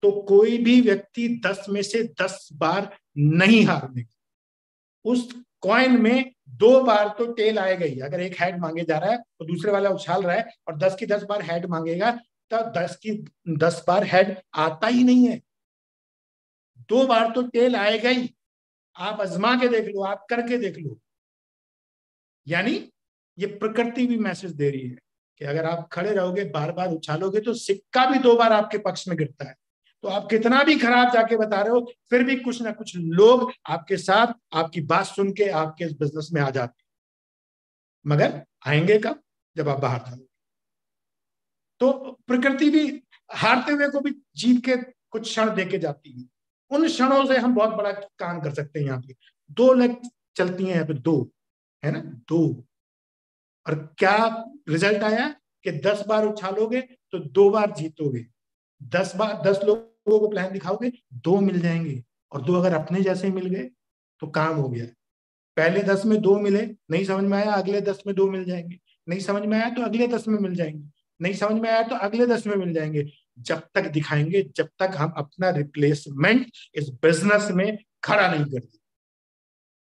तो कोई भी व्यक्ति 10 में से 10 बार नहीं हारने। उस कॉइन में 2 बार तो टेल आएगा ही। अगर एक हेड मांगे जा रहा है तो दूसरे वाला उछाल रहा है और 10 की 10 बार हेड मांगेगा, तो 10 की 10 बार हेड आता ही नहीं है, 2 बार तो टेल आएगा ही। आप आजमा के देख लो, आप करके देख लो। यानी ये प्रकृति भी मैसेज दे रही है कि अगर आप खड़े रहोगे, बार बार उछालोगे, तो सिक्का भी 2 बार आपके पक्ष में गिरता है। तो आप कितना भी खराब जाके बता रहे हो, फिर भी कुछ ना कुछ लोग आपके साथ आपकी बात सुन के आपके इस बिजनेस में आ जाते हैं। मगर आएंगे कब? जब आप बाहर जाओगे। तो प्रकृति भी हारते हुए को भी जीत के कुछ क्षण देके जाती है। उन क्षणों से हम बहुत बड़ा काम कर सकते हैं। यहाँ पे 2 लेग चलती हैं, यहाँ पे 2 है ना, 2, और क्या रिजल्ट आया कि 10 बार उछालोगे तो 2 बार जीतोगे, 10 बार 10 लोगों को प्लान दिखाओगे, 2 मिल जाएंगे, और 2 अगर अपने जैसे मिल गए तो काम हो गया। पहले 10 में 2 मिले, नहीं समझ में आया, अगले 10 में 2 मिल जाएंगे, नहीं समझ में आया तो अगले 10 में मिल जाएंगे, नहीं समझ में आया तो अगले 10 में मिल जाएंगे, जब तक दिखाएंगे, जब तक हम अपना रिप्लेसमेंट इस बिजनेस में खड़ा नहीं करते।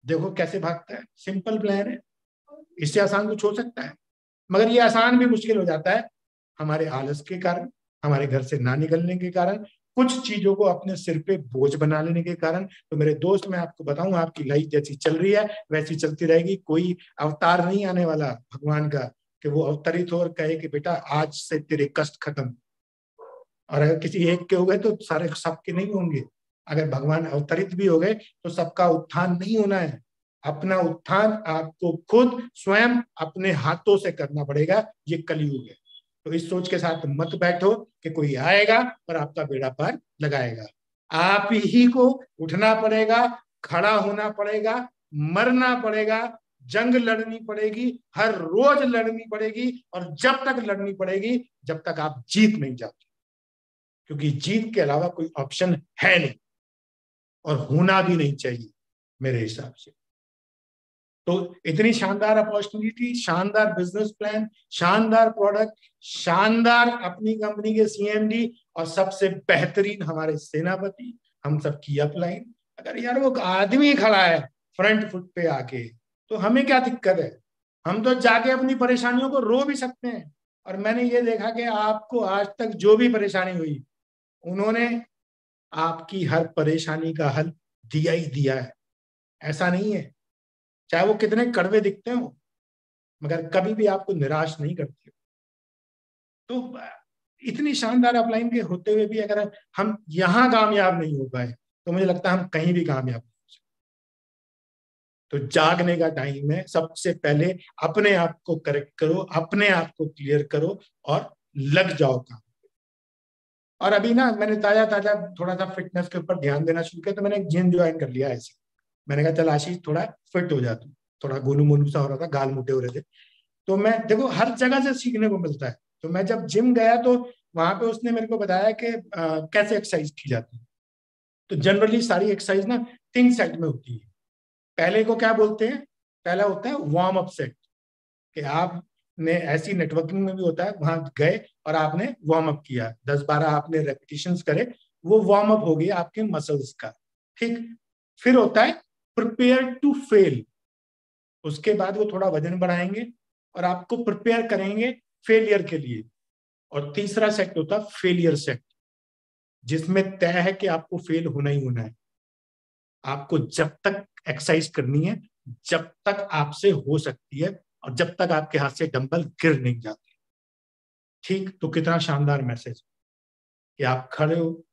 देखो कैसे भागता है, सिंपल प्लान है, इससे आसान कुछ हो सकता है? मगर ये आसान भी मुश्किल हो जाता है हमारे आलस के कारण, हमारे घर से ना निकलने के कारण, कुछ चीजों को अपने सिर पे बोझ बना लेने के कारण। तो मेरे दोस्त, मैं आपको बताऊं, आपकी लाइफ जैसी चल रही है वैसी चलती रहेगी। कोई अवतार नहीं आने वाला भगवान का कि वो अवतरित हो और कहे कि बेटा आज से तेरे कष्ट खत्म। और अगर किसी एक के हो गए तो सारे सबके नहीं होंगे। अगर भगवान अवतरित भी हो गए तो सबका उत्थान नहीं होना है। अपना उत्थान आपको खुद स्वयं अपने हाथों से करना पड़ेगा। ये कलयुग है। तो इस सोच के साथ मत बैठो कि कोई आएगा और आपका बेड़ा पार लगाएगा। आप ही को उठना पड़ेगा, खड़ा होना पड़ेगा, मरना पड़ेगा, जंग लड़नी पड़ेगी, हर रोज लड़नी पड़ेगी, और जब तक लड़नी पड़ेगी जब तक आप जीत नहीं जाते, क्योंकि जीत के अलावा कोई ऑप्शन है नहीं और होना भी नहीं चाहिए मेरे हिसाब से। तो इतनी शानदार अपॉर्चुनिटी, शानदार बिजनेस प्लान, शानदार प्रोडक्ट, शानदार अपनी कंपनी के सीएमडी, और सबसे बेहतरीन हमारे सेनापति, हम सब की अपलाइन। अगर यार वो आदमी खड़ा है फ्रंट फुट पे आके, तो हमें क्या दिक्कत है? हम तो जाके अपनी परेशानियों को रो भी सकते हैं। और मैंने ये देखा कि आपको आज तक जो भी परेशानी हुई, उन्होंने आपकी हर परेशानी का हल दिया ही दिया है। ऐसा नहीं है, चाहे वो कितने कड़वे दिखते हो, मगर कभी भी आपको निराश नहीं करते। तो इतनी शानदार अपलाइन के होते हुए भी अगर हम यहां कामयाब नहीं हो पाए, तो मुझे लगता है हम कहीं भी कामयाब नहीं हो सकते। तो जागने का टाइम है। सबसे पहले अपने आप को करेक्ट करो, अपने आप को क्लियर करो और लग जाओ काम। और अभी ना मैंने ताजा ताजा थोड़ा सा फिटनेस के ऊपर ध्यान देना शुरू किया, तो मैंने जिम ज्वाइन कर लिया ऐसे। मैंने कहा चल आशीष थोड़ा फिट हो जा तू, थोड़ा गोलू मोलू सा हो रहा था, गाल मोटे हो रहे थे। तो मैं देखो हर जगह से सीखने को मिलता है। तो मैं जब जिम गया तो वहां पे उसने मेरे को बताया कि कैसे एक्सरसाइज की जाती है। तो जनरली सारी एक्सरसाइज ना 3 सेट में होती है। पहले को क्या बोलते हैं, पहला होता है वार्म अप सेट, कि आपने ऐसी नेटवर्किंग में भी होता है, वहां गए और आपने वार्म अप किया, 10-12 आपने रेपिटेशंस करे, वो वार्म अप हो गया आपके मसल्स का। ठीक। फिर होता है प्रिपेयर टू फेल। उसके बाद वो थोड़ा वजन बढ़ाएंगे और आपको प्रिपेयर करेंगे फेलियर के लिए। और तीसरा सेट होता है फेलियर सेट, जिसमें तय है कि आपको फेल होना ही होना है। आपको जब तक एक्सरसाइज करनी है, जब तक आपसे हो सकती है, और जब तक आपके हाथ से डंबल गिर नहीं जाते। ठीक। तो कितना शानदार मैसेज कि आप खड़े हो,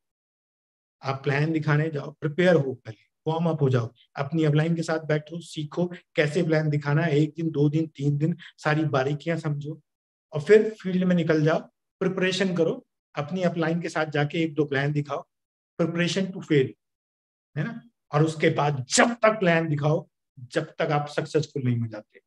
आप प्लान दिखाने जाओ, प्रिपेयर हो, पहले वार्म अप हो जाओ, अपनी अपलाइन के साथ बैठो, सीखो कैसे प्लान दिखाना है, 1 दिन 2 दिन 3 दिन, सारी बारीकियां समझो, और फिर फील्ड में निकल जाओ, प्रिपरेशन करो, अपनी अपलाइन के साथ जाके 1-2 प्लान दिखाओ, प्रिपरेशन टू फेल, है ना। और उसके बाद जब तक प्लान दिखाओ, जब तक आप सक्सेसफुल नहीं हो जाते।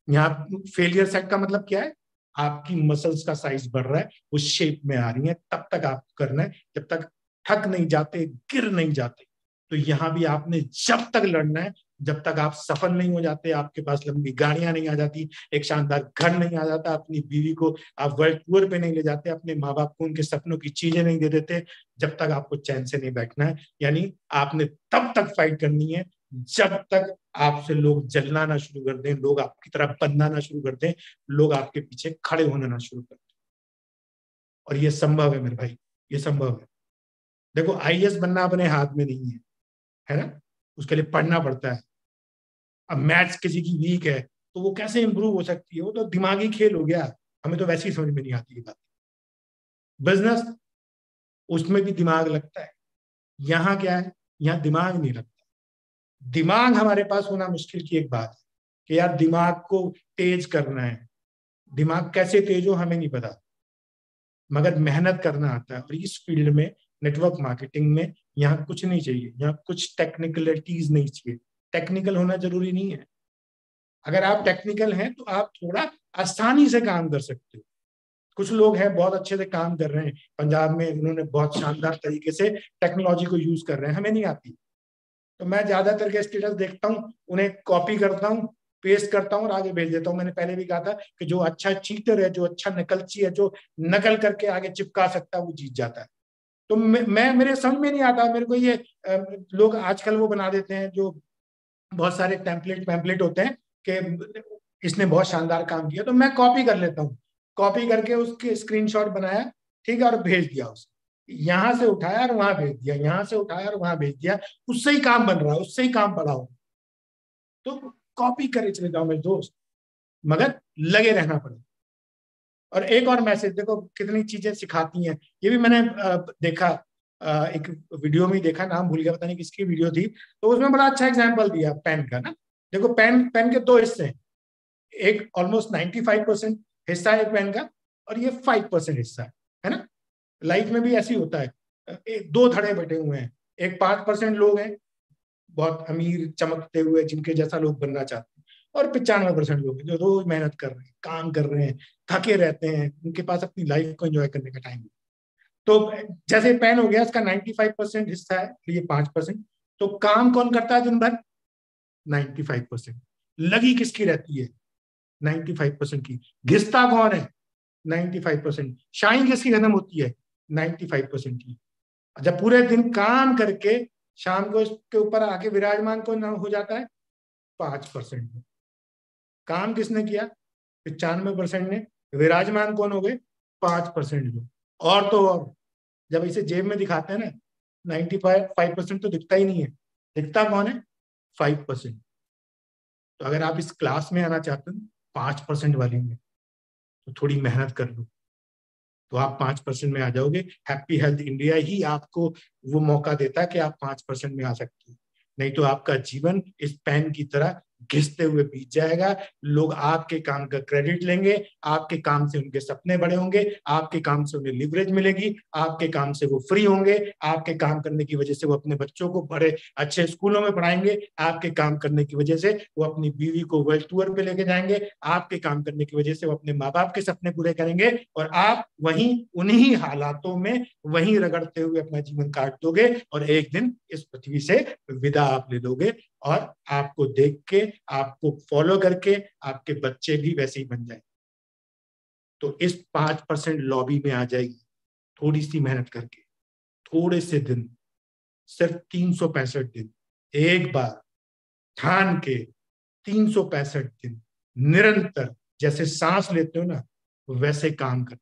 यहाँ फेलियर सेट का मतलब क्या है, आपकी मसल्स का साइज बढ़ रहा है, वो शेप में आ रही है, तब तक आप करना है, जब तक थक नहीं जाते, गिर नहीं जाते। तो यहां भी आपने जब तक लड़ना है, जब तक आप सफल नहीं हो जाते, आपके पास लंबी गाड़ियां नहीं आ जाती, एक शानदार घर नहीं आ जाता, अपनी बीवी को आप वर्ल्ड टूर पे नहीं ले जाते, अपने माँ बाप को उनके सपनों की चीजें नहीं दे देते, जब तक आपको चैन से नहीं बैठना है। यानी आपने तब तक फाइट करनी है जब तक आपसे लोग जलना ना शुरू कर दें, लोग आपकी तरफ बनना ना शुरू कर दें, लोग आपके पीछे खड़े होना ना शुरू कर दें। और ये संभव है मेरे भाई, ये संभव है। देखो आईएएस बनना अपने हाथ में नहीं है ना, उसके लिए पढ़ना पड़ता है। अब मैथ्स किसी की वीक है तो वो कैसे इंप्रूव हो सकती है, वो तो दिमागी खेल हो गया, हमें तो वैसे ही समझ में नहीं आती ये बात। बिजनेस, उसमें भी दिमाग लगता है। यहाँ क्या है, यहाँ दिमाग नहीं लगता। दिमाग हमारे पास होना मुश्किल की एक बात है कि यार दिमाग को तेज करना है। दिमाग कैसे तेज हो हमें नहीं पता, मगर मेहनत करना आता है। और इस फील्ड में, नेटवर्क मार्केटिंग में, यहाँ कुछ नहीं चाहिए, यहाँ कुछ टेक्निकलिटीज नहीं चाहिए। टेक्निकल होना जरूरी नहीं है। अगर आप टेक्निकल हैं तो आप थोड़ा आसानी से काम कर सकते हो। कुछ लोग हैं बहुत अच्छे से काम कर रहे हैं पंजाब में, उन्होंने बहुत शानदार तरीके से टेक्नोलॉजी को यूज कर रहे हैं, हमें नहीं आती। तो मैं ज्यादातर के स्टेटस देखता हूँ, उन्हें कॉपी करता हूँ, पेस्ट करता हूँ और आगे भेज देता हूँ। मैंने पहले भी कहा था कि जो अच्छा चीटर है, जो अच्छा नकलची है, जो नकल करके आगे चिपका सकता है, वो जीत जाता है। तो मैं मेरे समझ में नहीं आता मेरे को ये लोग आजकल वो बना देते हैं, जो बहुत सारे टेम्पलेट होते हैं कि इसने बहुत शानदार काम किया, तो मैं कॉपी कर लेता हूँ, कॉपी करके उसके स्क्रीनशॉट बनाया, ठीक है, और भेज दिया उसे। यहां से उठाया और वहां भेज दिया, यहां से उठाया और वहां भेज दिया, उससे ही काम बन रहा है, उससे ही काम बढ़ाओ। तो कॉपी करे चले जाओ मेरे दोस्त, मगर लगे रहना पड़ेगा। और एक और मैसेज देखो कितनी चीजें सिखाती हैं, ये भी मैंने देखा, एक वीडियो में ही देखा, नाम भूल गया, पता नहीं किसकी वीडियो थी। तो उसमें बड़ा अच्छा एग्जांपल दिया पेन का ना। देखो पेन पेन के 2 हिस्से हैं, एक ऑलमोस्ट 95% हिस्सा है पेन का, और ये 5% हिस्सा है ना। लाइफ में भी ऐसी होता है, दो धड़े बटे हुए हैं। एक 5% लोग हैं बहुत अमीर चमकते हुए, जिनके जैसा लोग बनना चाहते हैं, और 95% लोग हैं जो रोज मेहनत कर रहे हैं, काम कर रहे हैं, थके रहते हैं, उनके पास अपनी लाइफ को एंजॉय करने का टाइम है। तो जैसे पेन हो गया, इसका 95% हिस्सा है, ये 5%। तो काम कौन करता है दिन भर? 95%। लगी किसकी रहती है? 95% की। घिसता कौन है? 95%। शाइन किसकी खत्म होती है? 95% की। जब पूरे दिन काम करके शाम को इसके ऊपर आके विराजमान कौन हो जाता है? 5%। काम किसने किया? 95% ने। विराजमान कौन हो गए? 5% लोग। और तो और जब इसे जेब में दिखाते हैं ना, 95% तो दिखता ही नहीं है। दिखता कौन है? 5%। तो अगर आप इस क्लास में आना चाहते हो 5% वाली में, तो थोड़ी मेहनत कर लो, तो आप 5% में आ जाओगे। हैप्पी हेल्थ इंडिया ही आपको वो मौका देता है कि आप 5% में आ सकते हो। नहीं तो आपका जीवन इस पेन की तरह घिसते हुए बीत जाएगा। लोग आपके काम का क्रेडिट लेंगे, आपके काम से उनके सपने बड़े होंगे, आपके काम से उन्हें लिवरेज मिलेगी, आपके काम से वो फ्री होंगे, आपके काम करने की वजह से वो अपने बच्चों को बड़े अच्छे स्कूलों में पढ़ाएंगे, आपके काम करने की वजह से वो अपनी बीवी को वर्ल्ड टूर पे लेके जाएंगे, आपके काम करने की वजह से वो अपने माँ बाप के सपने पूरे करेंगे, और आप वहीं उन्हीं हालातों में वहीं रगड़ते हुए अपना जीवन काट दोगे, और एक दिन इस पृथ्वी से विदा आप ले लोगे। और आपको देख के, आपको फॉलो करके आपके बच्चे भी वैसे ही बन जाए। तो इस 5% लॉबी में आ जाएगी, थोड़ी सी मेहनत करके, थोड़े से दिन, सिर्फ 365 दिन, एक बार ठान के 365 दिन निरंतर, जैसे सांस लेते हो ना वैसे काम कर।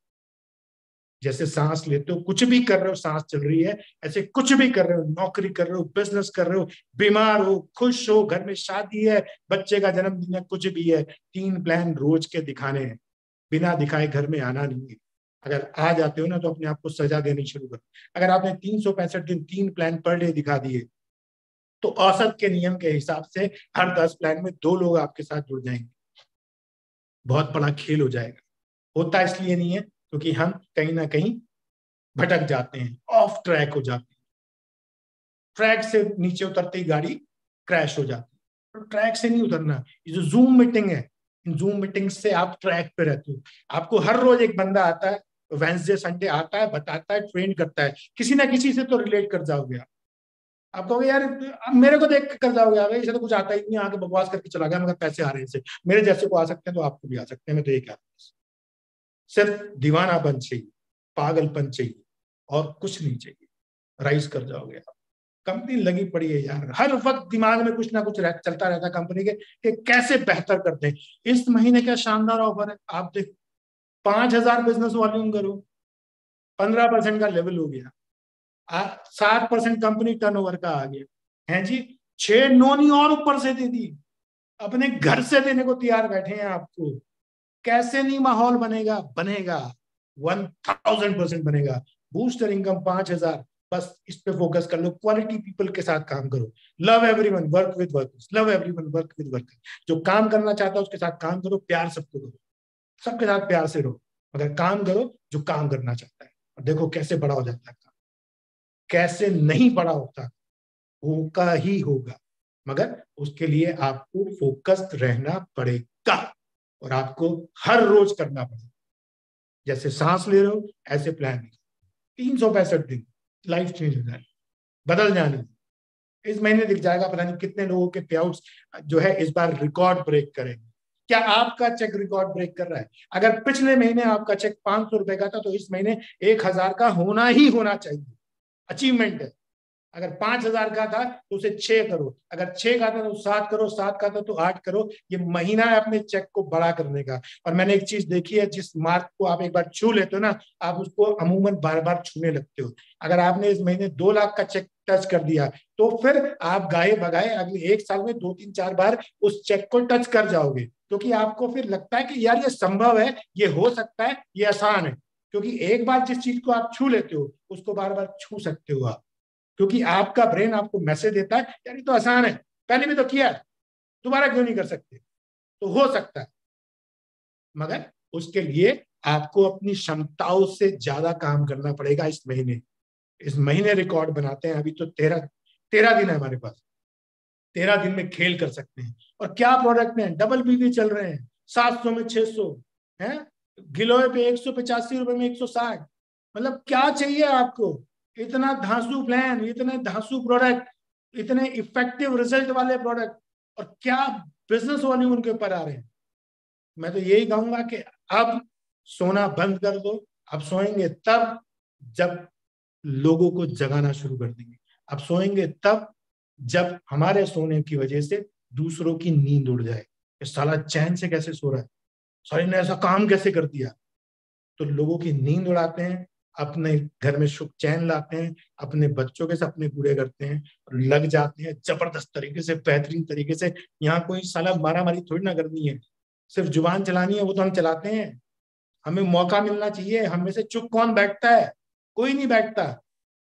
जैसे सांस लेते हो, कुछ भी कर रहे हो, सांस चल रही है, ऐसे कुछ भी कर रहे हो, नौकरी कर रहे हो, बिजनेस कर रहे हो, बीमार हो, खुश हो, घर में शादी है, बच्चे का जन्मदिन है, कुछ भी है, 3 प्लान रोज के दिखाने हैं। बिना दिखाए घर में आना नहीं है। अगर आ जाते हो ना तो अपने आप को सजा देनी शुरू करो। अगर आपने 365 दिन 3 प्लान पर डे दिखा दिए, तो औसत के नियम के हिसाब से हर 10 प्लान में 2 लोग आपके साथ जुड़ जाएंगे। बहुत बड़ा खेल हो जाएगा। होता इसलिए नहीं है क्योंकि हम कहीं ना कहीं भटक जाते हैं, ऑफ ट्रैक हो जाते हैं। ट्रैक से नीचे उतरते ही गाड़ी क्रैश हो जाती है। तो ट्रैक से नहीं उतरना। ये जो जूम मीटिंग है, इन जूम मीटिंग से आप ट्रैक पे रहते हो। आपको हर रोज एक बंदा आता है, वेंसडे संडे आता है, बताता है, ट्रेन करता है, किसी ना किसी से तो रिलेट कर जाओगे आप कहोगे यार मेरे को देख कर जाओगे, यार इसे तो कुछ आता ही नहीं, आके बकवास करके चला गया, मगर पैसे आ रहे हैं इसे, मेरे जैसे को आ सकते हैं तो आपको भी आ सकते हैं। मैं तो ये कहता हूँ, सिर्फ दीवानापन चाहिए, पागलपन चाहिए, और कुछ नहीं चाहिए, राइज कर जाओगे आप। कंपनी लगी पड़ी है यार, हर वक्त दिमाग में कुछ ना कुछ चलता रहता है कंपनी के कि कैसे बेहतर करते हैं। इस महीने क्या शानदार ऑफर है, आप देख 5,000 बिजनेस वॉल्यूम करो, 15% का लेवल हो गया, 7% कंपनी टर्नओवर का आ गया है जी, 6 नौनी और ऊपर से दे दी, अपने घर से देने को तैयार बैठे हैं आपको। कैसे नहीं माहौल बनेगा? बनेगा, 1000% बनेगा। बूस्टर इनकम 5,000, बस इस पे फोकस कर लो। क्वालिटी पीपल के साथ काम करो। Love everyone, work with workers, love everyone, work with workers. जो काम करना चाहता है उसके साथ काम करो, प्यार सबको करो, सबके साथ प्यार से रहो, मगर काम करो जो काम करना चाहता है। और देखो कैसे बड़ा हो जाता है काम, कैसे नहीं बड़ा होता, होगा ही होगा, मगर उसके लिए आपको फोकस्ड रहना पड़ेगा, और आपको हर रोज करना पड़ेगा। जैसे सांस ले रहे हो ऐसे प्लान, 365 दिन, लाइफ चेंज हो जाए, बदल जाने। इस महीने दिख जाएगा, पता नहीं कितने लोगों के पेआउट्स जो है इस बार रिकॉर्ड ब्रेक करेंगे। क्या आपका चेक रिकॉर्ड ब्रेक कर रहा है? अगर पिछले महीने आपका चेक 500 रुपए का था, तो इस महीने 1,000 का होना ही होना चाहिए। अचीवमेंट है। अगर 5,000 का था तो उसे 6 करो, अगर 6 का था तो 7 करो, 7 का था तो 8 करो। ये महीना है अपने चेक को बड़ा करने का। और मैंने एक चीज देखी है, जिस मार्क को आप एक बार छू लेते हो ना, आप उसको अमूमन बार बार छूने लगते हो। अगर आपने इस महीने 2 लाख का चेक टच कर दिया, तो फिर आप गाए बगाए अगले 1 साल में 2, 3, 4 बार उस चेक को टच कर जाओगे, क्योंकि आपको फिर लगता है कि यार ये संभव है, ये हो सकता है, ये आसान है। क्योंकि एक बार जिस चीज को आप छू लेते हो उसको बार बार छू सकते हो आप, क्योंकि आपका ब्रेन आपको मैसेज देता है यार ये तो आसान है, पहले भी तो किया है, दोबारा क्यों नहीं कर सकते? तो हो सकता है, मगर उसके लिए आपको अपनी क्षमताओं से ज्यादा काम करना पड़ेगा। इस महीने रिकॉर्ड बनाते हैं। अभी तो 13 दिन है हमारे पास, 13 दिन में खेल कर सकते हैं। और क्या प्रोडक्ट में डबल बीवी चल रहे हैं, 700 में 600 है, गिलोय पे 185 रुपए में 160। मतलब क्या चाहिए आपको? इतना धांसू प्लान, इतने धांसू प्रोडक्ट, इतने इफेक्टिव रिजल्ट वाले प्रोडक्ट, और क्या बिजनेस वॉल्यूम उनके ऊपर आ रहे हैं। मैं तो यही कहूंगा कि अब सोना बंद कर दो। अब सोएंगे तब जब लोगों को जगाना शुरू कर देंगे। अब सोएंगे तब जब हमारे सोने की वजह से दूसरों की नींद उड़ जाए। ये साला चैन से कैसे सो रहा है? सॉरी ने ऐसा काम कैसे कर दिया। तो लोगों की नींद उड़ाते हैं, अपने घर में सुख चैन लाते हैं, अपने बच्चों के सपने पूरे करते हैं और लग जाते हैं जबरदस्त तरीके से, बेहतरीन तरीके से। यहाँ कोई साला मारामारी थोड़ी ना करनी है, सिर्फ जुबान चलानी है, वो तो हम चलाते हैं। हमें मौका मिलना चाहिए। हम में से चुप कौन बैठता है? कोई नहीं बैठता।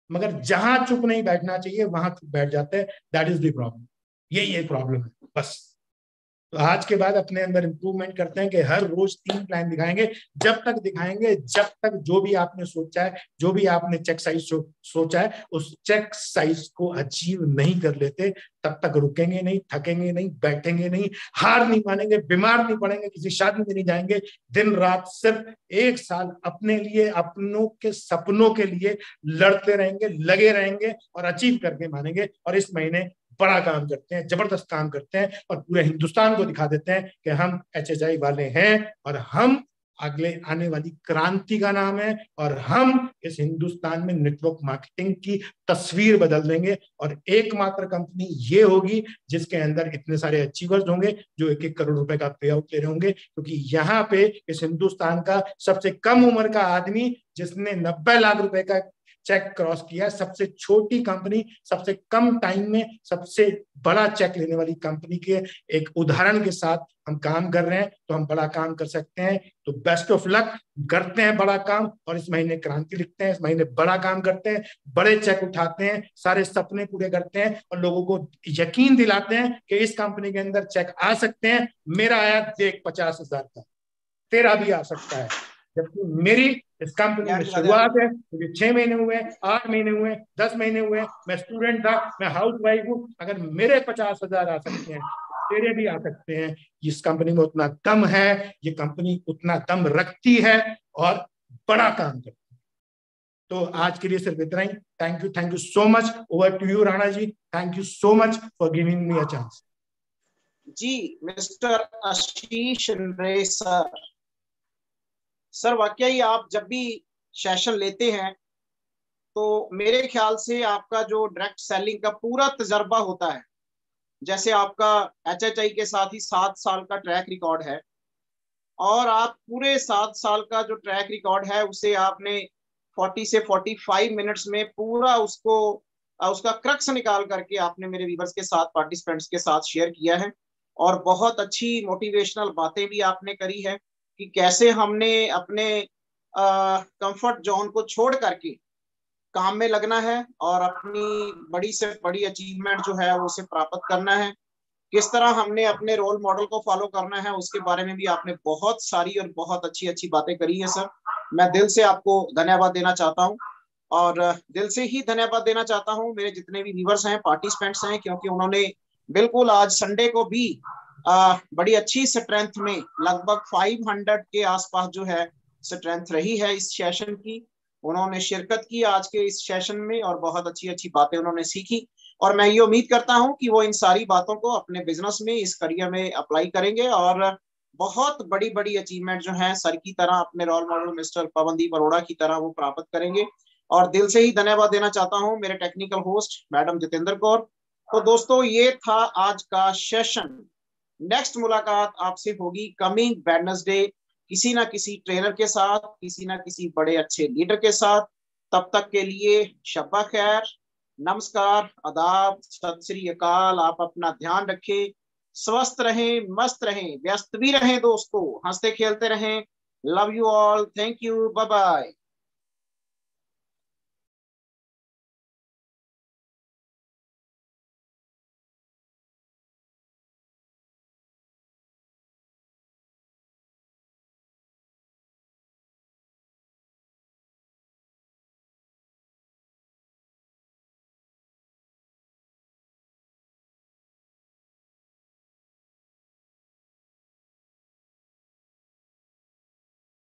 मगर जहां चुप नहीं बैठना चाहिए वहां चुप बैठ जाते हैं। That is the problem. यही एक प्रॉब्लम है बस। तो आज के बाद अपने अंदर इंप्रूवमेंट करते हैं कि हर रोज 3 प्लान दिखाएंगे। जब तक दिखाएंगे, जब तक जो भी आपने सोचा है, जो भी आपने चेक साइज सोचा है, उस चेक साइज को अचीव नहीं कर लेते, तब तक रुकेंगे नहीं, थकेंगे नहीं, बैठेंगे नहीं, हार नहीं मानेंगे, बीमार नहीं पड़ेंगे, किसी शादी में नहीं जाएंगे। दिन रात सिर्फ 1 साल अपने लिए, अपनों के सपनों के लिए लड़ते रहेंगे, लगे रहेंगे और अचीव करके मानेंगे। और इस महीने बड़ा काम करते हैं, जबरदस्त काम करते हैं और पूरे हिंदुस्तान को दिखा देते हैं कि हम HHI वाले हैं और हम अगले आने वाली क्रांति का नाम है। और हम इस हिंदुस्तान में नेटवर्क मार्केटिंग की तस्वीर बदल देंगे और एकमात्र कंपनी ये होगी जिसके अंदर इतने सारे अचीवर्स होंगे जो 1-1 करोड़ रुपए का पे आउट ले रहे होंगे। क्योंकि यहाँ पे इस हिंदुस्तान का सबसे कम उम्र का आदमी जिसने 90 लाख रुपए का चेक क्रॉस किया, सबसे छोटी कंपनी, सबसे कम टाइम में सबसे बड़ा चेक लेने वाली कंपनी के एक उदाहरण के साथ हम काम कर रहे हैं। तो हम बड़ा काम कर सकते हैं। तो बेस्ट ऑफ लक। करते हैं बड़ा काम और इस महीने क्रांति लिखते हैं, इस महीने बड़ा काम करते हैं, बड़े चेक उठाते हैं, सारे सपने पूरे करते हैं और लोगों को यकीन दिलाते हैं कि इस कंपनी के अंदर चेक आ सकते हैं। मेरा आया देख 50,000 का, तेरा भी आ सकता है। जबकि मेरी इस कंपनी में शुरुआत है, मुझे 6 महीने हुए, 8 महीने हुए, 10 महीने हुए, मैं स्टूडेंट था, मैं हाउस वाइफ हूँ। अगर मेरे 50,000 आ सकते हैं, तेरे भी आ सकते हैं। इस कंपनी में उतना दम है, ये कंपनी उतना दम रखती है और बड़ा काम करती है। तो आज के लिए सिर्फ इतना ही। Thank you so much. Over to you Rana ji. Thank you so much for giving me a chance. जी मिस्टर आशीष रे सर वाकई आप जब भी सेशन लेते हैं तो मेरे ख्याल से आपका जो डायरेक्ट सेलिंग का पूरा तजर्बा होता है, जैसे आपका HHI के साथ ही 7 साल का ट्रैक रिकॉर्ड है और आप पूरे 7 साल का जो ट्रैक रिकॉर्ड है उसे आपने 40 से 45 मिनट्स में पूरा उसका क्रक्स निकाल करके आपने मेरे व्यूअर्स के साथ, पार्टिसिपेंट्स के साथ शेयर किया है। और बहुत अच्छी मोटिवेशनल बातें भी आपने करी है कि कैसे हमने अपने कंफर्ट जोन को छोड़ करके काम में लगना है और अपनी बड़ी से बड़ी अचीवमेंट जो है उसे प्राप्त करना है। किस तरह हमने अपने रोल मॉडल को फॉलो करना है उसके बारे में भी आपने बहुत सारी और बहुत अच्छी अच्छी बातें करी है सर। मैं दिल से आपको धन्यवाद देना चाहता हूँ और दिल से ही धन्यवाद देना चाहता हूँ मेरे जितने भी व्यूअर्स हैं, पार्टिसिपेंट्स हैं, क्योंकि उन्होंने बिल्कुल आज संडे को भी बड़ी अच्छी स्ट्रेंथ में लगभग 500 के आसपास जो है स्ट्रेंथ रही है इस सेशन की। उन्होंने शिरकत की आज के इस सेशन में और बहुत अच्छी अच्छी बातें उन्होंने सीखी और मैं ये उम्मीद करता हूं कि वो इन सारी बातों को अपने बिजनेस में, इस करियर में अप्लाई करेंगे और बहुत बड़ी बड़ी अचीवमेंट जो है सर की तरह, अपने role model mister Pawandeep Arora की तरह वो प्राप्त करेंगे। और दिल से ही धन्यवाद देना चाहता हूं मेरे technical host madam Jitendra Kaur. तो दोस्तों ये था आज का सेशन। नेक्स्ट मुलाकात आपसे होगी कमिंग वेडनेसडे किसी ना किसी ट्रेनर के साथ, किसी ना किसी बड़े अच्छे लीडर के साथ। तब तक के लिए शब्बा खैर, नमस्कार, आदाब, सत श्री अकाल। आप अपना ध्यान रखें, स्वस्थ रहें, मस्त रहें, व्यस्त भी रहें दोस्तों, हंसते खेलते रहें। Love you all, thank you, bye bye.